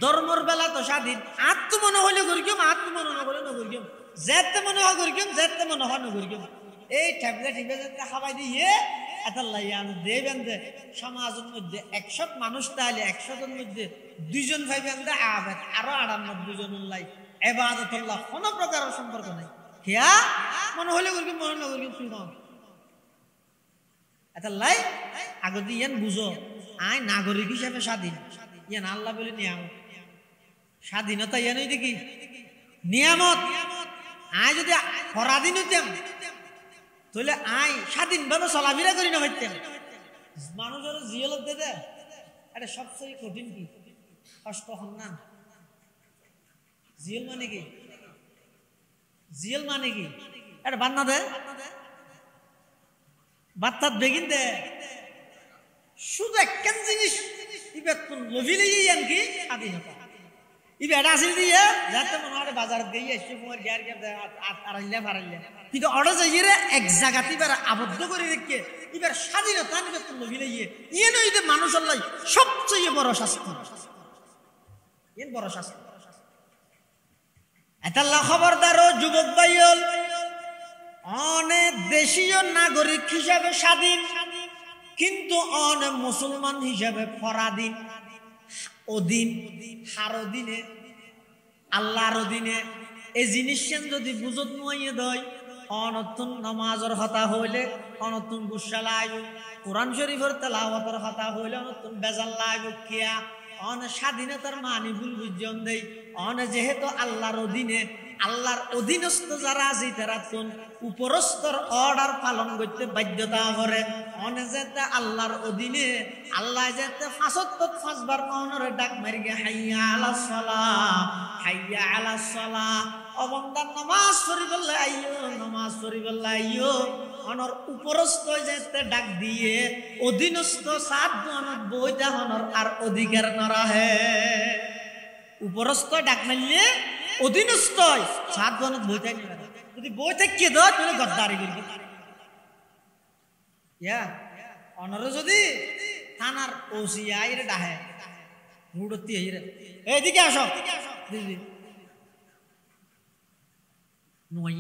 ধর্মর বেলা তো স্বাধীন আত্ম মনে হলে করি কেম আত্ম মনে না করে নগরি কেম যেতে মনে হয় করি কেম যেতে মনে হয় নগরি কেম এই ট্যাবলেট হিসেবে যেতে খাবাই দিয়ে এত লাইয়া দেবেন যে সমাজের মধ্যে 100 মানুষ তাহলে 100 জন মধ্যে 2 জন ভাইবেন দে আবেদ আরো 98 জন লাই ইবাদতুল্লাহ কোনো প্রকার সম্পর্ক নাই কিয়া মনে হলে করি মনে না করি তুই না এত লাই আগে দিয়ে বুঝো আই নাগরিক হিসেবে স্বাধীন ইয়ান আল্লাহ বলে নিয়ামত স্বাধীনতা ইয়ানই দেখি নিয়ামত আই যদি পরাধীন হইতাম তাহলে আই স্বাধীনভাবে চলাফেরা করি না হইতাম মানুষের জিয়লত দে দে আরে সবচেয়ে কঠিন কি কষ্ট হন না জিয়ল মানে কি জিয়ল মানে কি আরে বান্না দে বাত্তাত বেগিন দে শুধু একখান জিনিস ইবে লভিলে ইয়ান কি স্বাধীনতা ইবে এটা আসিল দিয়ে যাতে মনে হয় বাজার দিয়ে এসে মোর গ্যার গ্যার আড়াইলা ফারাইলা কিন্তু অর্ডার যাইয়ে রে এক জায়গাতে এবার আবদ্ধ করে রেখে এবার স্বাধীনতা নিবে লভিলে ইয়ে নয় যে মানুষ আল্লাহ সবচেয়ে বড় শাস্তি এর বড় শাস্তি এতাল্লাহ খবরদারও যুবক ভাইল অনেক দেশীয় নাগরিক হিসাবে স্বাধীন কিন্তু অনেক মুসলমান হিসাবে পরাধীন অধীন হার অধীনে আল্লাহর অধীনে এই জিনিস যদি বুঝত নুয়ে দেয় অনতুন নামাজের হতা হইলে অনতুন গুসা লাইব কোরআন শরীফের তেলাওয়াতের হতা হইলে অনতুন বেজাল লাইব কিয়া অন স্বাধীনতার মানি ভুল বুঝজন দেই অন যেহেতু আল্লাহর অধীনে আল্লাহর অধীনস্থ যারা আছে তারা কোন উপরস্তর অর্ডার পালন করতে বাধ্যতা করে অনে যেতে আল্লাহর অধীনে আল্লাহ যেতে 5 বার মহনরে ডাক মারি গে হাইয়া আলাস সালাহ হাইয়া আলাস সালাহ অবন্দার নামাজ পড়িবলে আইয়ো নামাজ পড়িবলে আইয়ো অনর উপরস্থ যেতে ডাক দিয়ে অধীনস্থ 7 জনের বইটা হনর আর অধিকার নরাহে উপরস্থ ডাক মারলে অধীনস্থ 7 জনের বইটা নিবে যদি বই থেকে দাও তুমি গদ্দারি করবি ইয়া অনর যদি থানার ওসি আইরে ডাহে রুডতি আইরে এদিকে আসো দিদি নয়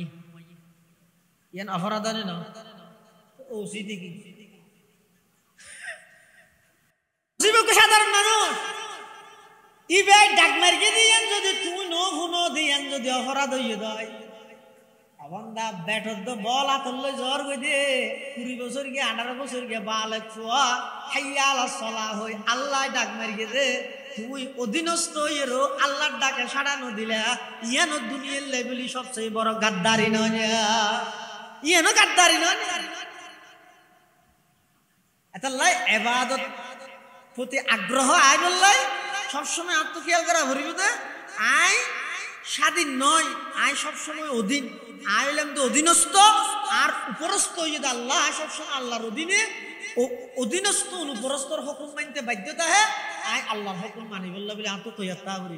ইয়ান অপরাধানে না ওসি দেখি সাধারণ মানুষ ইবে ডাক মার্কে দিয়ান যদি তুমি নো হুনো দিয়ান যদি অপরাধ হইয়ে দেয় আবন্দা ব্যাটর তো বল আতলে জ্বর কই দে 20 বছর গিয়ে 18 বছর গিয়ে বালেক ফুয়া হাইয়া আলা সলা হই আল্লাহ ডাক মার্কে দে তুই অধীনস্থ হইরো আল্লাহর ডাকে সাড়া ন দিলা ইয়ানো দুনিয়ার লেভেলি সবচেয়ে বড় গাদ্দারি নয় ইয়ানো গাদ্দারি নয় এতাল্লাই ইবাদত প্রতি আগ্রহ আই বললাই সবসময় আত্মখেয়াল করা ভরিবে আই স্বাধীন নয় আই সবসময় অধীন আই হইলাম তো অধীনস্থ আর উপরস্থ হইয়ে আল্লাহ সবসময় আল্লাহর অধীনে অধীনস্থ অনুপরস্থর হুকুম মানতে বাধ্যতা হে আই আল্লাহর হুকুম মানি বললা বলে আতো কইয়াতা করি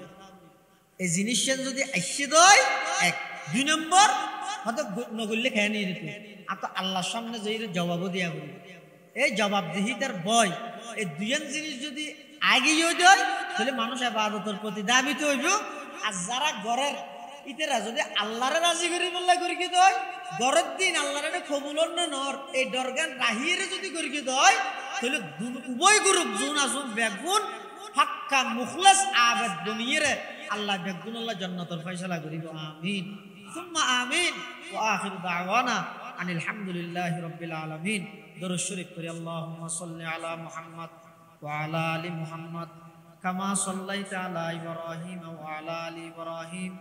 এই জিনিসটা যদি আইছে দয় এক দুই নম্বর হয়তো নগল্লে খেয়ে নিয়ে দিত আতো আল্লাহর সামনে যাই জবাবও দিয়া করি এই জবাবদিহিতার ভয় এই দুইজন জিনিস যদি আগে যায় তাহলে মানুষ ইবাদতের প্রতি দাবিত হইব আর যারা ঘরের ইতেরা যদি আল্লাহরে রাজি করি বললা করি কি দয় ঘরের দিন আল্লাহরে কবুলন নর এই দরগান রাহিরে যদি করি কি দয় তাহলে উভয় গ্রুপ জুন আসুন বেগুন ফাক্কা মুখলাস আবাদ দুনিয়ারে আল্লাহ বেগুন আল্লাহ জান্নাতের ফয়সালা করিব আমিন সুম্মা আমিন ওয়া আখিরু দাওয়ানা আনিল হামদুলিল্লাহি রাব্বিল আলামিন দরুদ শরীফ করি আল্লাহুম্মা সাল্লি আলা মুহাম্মদ ওয়া আলা আলি মুহাম্মদ কামা সাল্লাইতা আলা ইব্রাহিম ওয়া আলা আলি ইব্রাহিম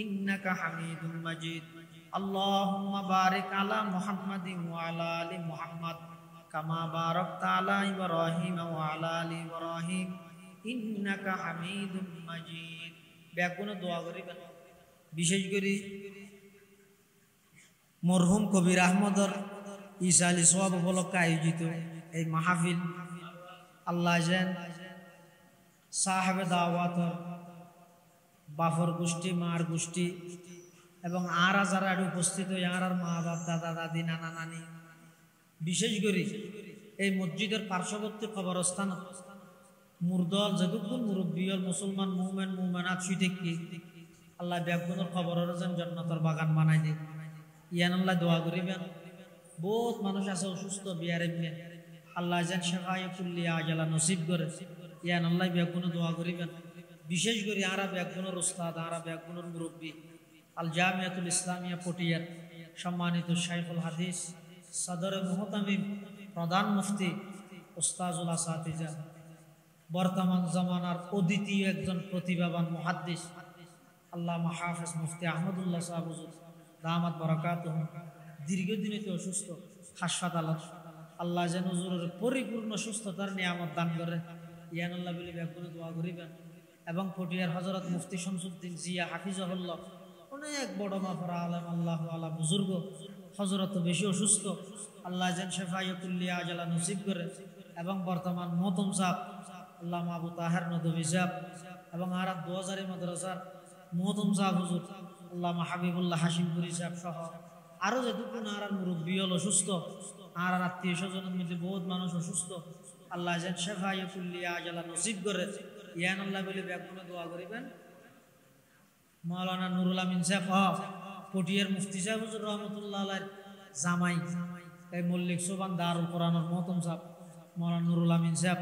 ইন্নাকা হামিদুম মাজিদ আল্লাহুম্মা বারিক আলা মুহাম্মাদিন ওয়া আলা আলি মুহাম্মদ কামা বারাকতা আলা ইব্রাহিম ওয়া আলা আলি ইব্রাহিম ইন্নাকা হামিদুম মাজিদ বেগুন দোয়া করিবেন বিশেষ করে মরহুম কবির আহমদর ঈসা আলী সোয়াব উপলক্ষে আয়োজিত এই মাহফিল আল্লাহ যেন সাহেবে দাওয়াতর বাফর গোষ্ঠী মার গোষ্ঠী এবং আর যারা উপস্থিত হই আর মা বাপ দাদা দাদি নানা নানি বিশেষ করে এই মসজিদের পার্শ্ববর্তী কবরস্থান মুরদল যদুকুল মুরব্বিয়ল মুসলমান মুমেন মুমেনাত সুইটেকি আল্লাহ ব্যাগুনের খবরের যেন জান্নাতের বাগান বানাই দিন ইয়ান আল্লাহ দোয়া করিবেন বহুত মানুষ আছে অসুস্থ বিয়ার এমনি আল্লাহ যেন শেফায়ে কুল্লিয়া আজালা নসিব করে ইয়ান আল্লাহ ব্যাগুনে দোয়া করিবেন বিশেষ করে আরা ব্যাগুনের উস্তাদ আরা ব্যাগুনের মুরব্বী আল জামিয়াতুল ইসলামিয়া পটিয়ার সম্মানিত শাইখুল হাদিস সদর মুহতামিম প্রধান মুফতি উস্তাজুল আসাতিজা বর্তমান জমানার অদ্বিতীয় একজন প্রতিভাবান মুহাদ্দিস আল্লামা হাফেজ মুফতি আহমদুল্লাহ সাহেব হুজুর দামাত বারাকাতুহু দীর্ঘদিনে তো অসুস্থ হাসপাতালত আল্লাহ যেন হুজুরের পরিপূর্ণ সুস্থতার নিয়ামত দান করে ইয়ান আল্লাহ বলে ব্যাগুনে দোয়া করিবেন এবং পটিয়ার হযরত মুফতি শামসুদ্দিন জিয়া হাফিজাহুল্লাহ অনেক বড় মাফরা আলেম আল্লাহু আলা বুজুর্গ হযরত বেশি অসুস্থ আল্লাহ যেন শেফায়ে কুল্লিয়া আজালা নসিব করে এবং বর্তমান মহতম সাহেব আল্লাহ আবু তাহের নদভী সাহেব এবং আর 2000 মাদ্রাসার মহতম সাহেব হুজুর আল্লাহ হাবিবুল্লাহ হাশিমপুরি সাহেব সহ আরো যেটুকু আর মুরব্বী হল অসুস্থ আর আত্মীয় স্বজনের মধ্যে বহুত মানুষ অসুস্থ আল্লাহ যেন শেফায়ে কুল্লিয়া আজালা নসিব করে ইয়ান আল্লাহ বলে ব্যাগুনে দোয়া করিবেন মাওলানা নুরুল আমিন সাহেব পটিয়ার মুফতি সাহেব হুজুর রহমতুল্লাহ আলাইহির জামাই এই মল্লিক সোবান দারুল কোরআনের মহতম সাহেব মাওলানা নুরুল আমিন সাহেব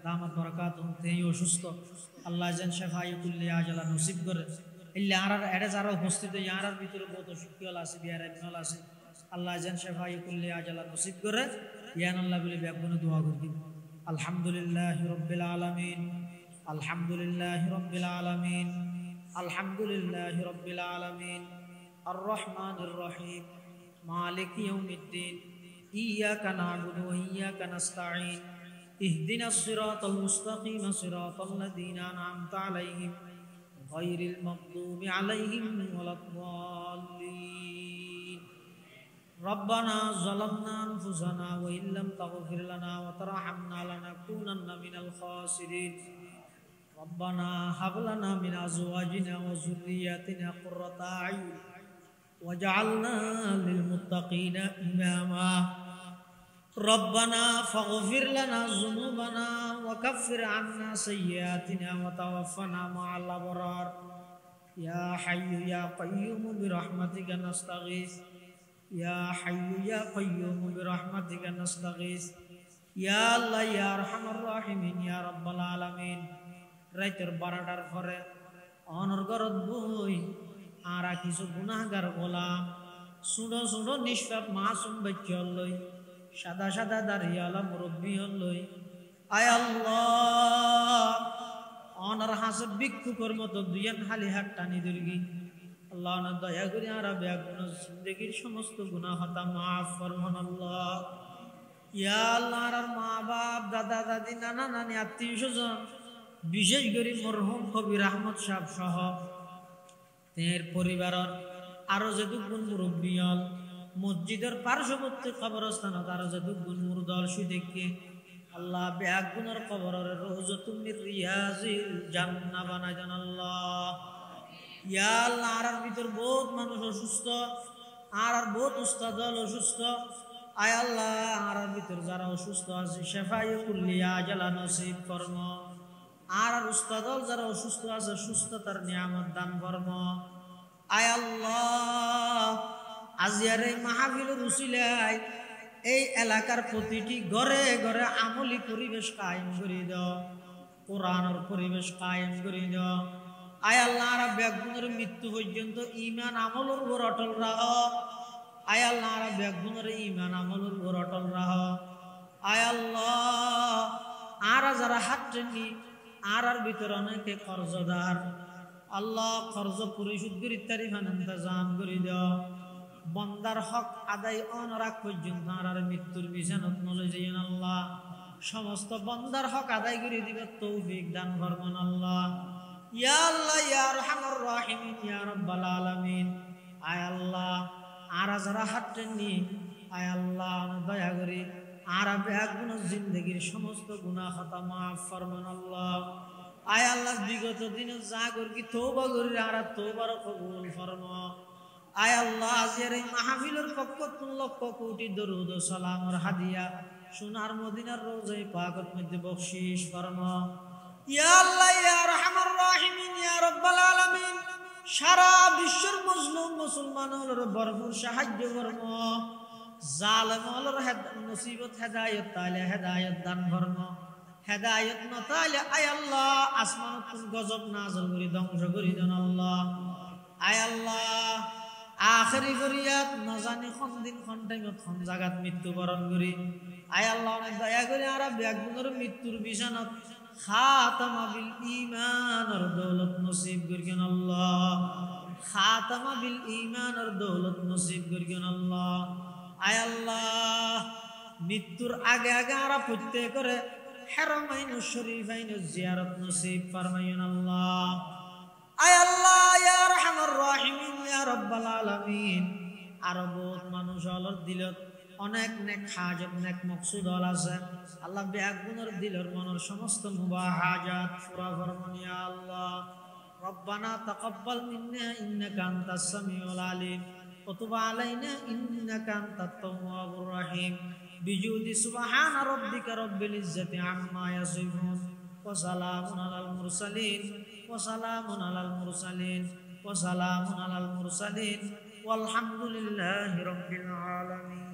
দামাত বারাকাতুহু তিনি অসুস্থ আল্লাহ যেন শেফায়ে কুল্লিয়া আজালা নসিব করে ইল্লা আর এড়ে যারা উপস্থিত ইয়ার ভিতরে বহুত শিক্ষল আছে বিয়ার ইবনাল আছে আল্লাহ যেন শেফায়ে কুল্লিয়া আজালা নসিব করে ইয়ান আল্লাহ বলে ব্যাগুনে দোয়া করি আলহামদুলিল্লাহি রাব্বিল আলামিন আলহামদুলিল্লাহি রাব্বিল আলামিন আলহামদুলিল্লাহি রাব্বিল আলামিন আর রহমানির রহিম মালিক ইয়াউমিদ্দিন ইয়াকা না'বুদু ওয়া ইয়াকা নাস্তাঈন ইহদিনাস সিরাতাল মুস্তাকিম সিরাতাল লাযীনা আন'আমতা আলাইহিম গায়রিল মাগদুবি আলাইহিম ওয়ালাদ-দাল্লিন রব্বানা যালামনা আনফুসানা ওয়া ইল্লাম তাগফির লানা ওয়া তারহামনা লানাকুনান্না মিনাল খাসিরিন ربنا هب لنا من ازواجنا وذرياتنا قرة اعين واجعلنا للمتقين اماما ربنا فاغفر لنا ذنوبنا وكفر عنا سيئاتنا وتوفنا مع الأبرار يا حي يا قيوم برحمتك نستغيث يا حي يا قيوم برحمتك نستغيث يا الله يا أرحم الراحمين يا رب العالمين রাইতের 12টার পরে অনর্গরত বই আর কিছু গুনাহগার গোলাম সুড়ো সুড়ো নিষ্পাপ মাসুম বাচ্চা লই সাদা সাদা দাঁড়িয়ালা মুরব্বী লই আয় আল্লাহ অনার হাসে ভিক্ষুকের মতো দুইয়ান হালি হাত টানি দুর্গি আল্লাহ না দয়া করে আর বেগুন জিন্দগির সমস্ত গুনাহ হতা মাফ ফরমান আল্লাহ ইয়া আল্লাহ আর মা বাপ দাদা দাদি নানা নানি আত্মীয় স্বজন বিশেষ করে মরহুম কবির আহমদ সাহেব সহ তের পরিবারের আরো যেটুকুন মুরব্বী হল মসজিদের পার্শ্ববর্তী কবরস্থানত আরো যেটুকুন মুরদল সুদেখকে আল্লাহ বেগুনের কবরের রওজাতুম মির রিয়াজিল জান্নাহ বানাই দেন আল্লাহ ইয়া আল্লাহ আর ভিতর বহুত মানুষ অসুস্থ আর বহুত উস্তাদ অসুস্থ আয় আল্লাহ আর ভিতর যারা অসুস্থ আছে শেফায়ে কুল্লিয়া আজালা নসিব ফরম আর উস্তাদ যারা অসুস্থ আছে সুস্থতার নিয়ামত দান ফরম আয় আল্লাহ আজিয়ার এই মাহফিলের উসিলায় এই এলাকার প্রতিটি ঘরে ঘরে আমলি পরিবেশ কায়েম করে দাও কোরআনের পরিবেশ কায়েম করে দাও আয় আল্লাহ আর বেগুনের মৃত্যু পর্যন্ত ঈমান আমলের উপর অটল রাহ আয় আল্লাহ আর বেগুনের ঈমান আমলের উপর অটল রাহ আয় আল্লাহ আর যারা হাত টেনি আর ভিতরে অনেকে কর্জদার আল্লাহ কর্জ পরিশোধ করি তারিফান ইন্তজাম করে দাও বন্দার হক আদায় অনরাগ পর্যন্ত আর মৃত্যুর বিছানত নলে যাইন আল্লাহ সমস্ত বন্দার হক আদায় করে দিবে তৌফিক দান ফরমান আল্লাহ ইয়া আল্লাহ ইয়া আরহামুর রাহিমিন ইয়া রাব্বাল আলামিন আয় আল্লাহ আর যারা হাত টেনি আয় আল্লাহ দয়া করে আর বেগুন জিন্দগির সমস্ত গুনাহ খাতা মাফ ফরমান আল্লাহ আয় আল্লাহ বিগত দিনে যা করি তওবা করি আর তওবার কবুল ফরমা আয় আল্লাহ আজের এই মাহফিলের পক্ষ থেকে লক্ষ কোটি দরুদ ও সালামের হাদিয়া সোনার মদিনার রওজায়ে পাকের মধ্যে বখশিশ ফরমা ইয়া আল্লাহ ইয়া আরহামুর রাহিমিন ইয়া রাব্বাল আলামিন সারা বিশ্বের মুসলিম মুসলমানদের ভরপুর সাহায্য ফরমা জালেমদের মুসিবত হেদায়েত তাইলে হেদায়েত দান ফরমা হেদায়েত না তাইলে আয় আল্লাহ আসমানত গজব নাযিল করে ধ্বংস করে দেন আল্লাহ আয় আল্লাহ আখেরি ফরিয়াদ নজানি কোন দিন কোন টাইমত কোন জায়গাত মৃত্যুবরণ করি আয় আল্লাহ অনেক দয়া করে আর বেগুনের মৃত্যুর বিছানত খাতামা বিল ঈমানের দৌলত নসিব করিন আল্লাহ খাতামা বিল ঈমানের দৌলত নসিব করিন আল্লাহ আয় আল্লাহ মৃত্যুর আগে আগে আর প্রত্যেক করে হারামাইন শরীফাইন জিয়ারত নসিব ফরমাইন আল্লাহ আয় আল্লাহ ইয়া আরহামুর রাহিমিন ইয়া রাব্বাল আলামিন আর বহুত মানুষ হলর দিলত অনেক নেক হাজত নেক মকসুদ হল আছে আল্লাহ বেগুনের দিলের মনের সমস্ত মুবাহ হাজাত পুরা ফরমান ইয়া আল্লাহ রব্বানা তাকাব্বাল মিন্না ইন্নাকা আনতাস সামিউল আলিম ওয়া তুব আলাইনা ইন্নাকা আনতাত তাওয়াবুর রহিম বিজুদি সুবহানা রাব্বিকা রাব্বিল ইজ্জাতি আম্মা ইয়াসিফুন ওয়া সালামুন আলাল মুরসালিন وسلام على المرسلين وسلام على المرسلين والحمد لله رب العالمين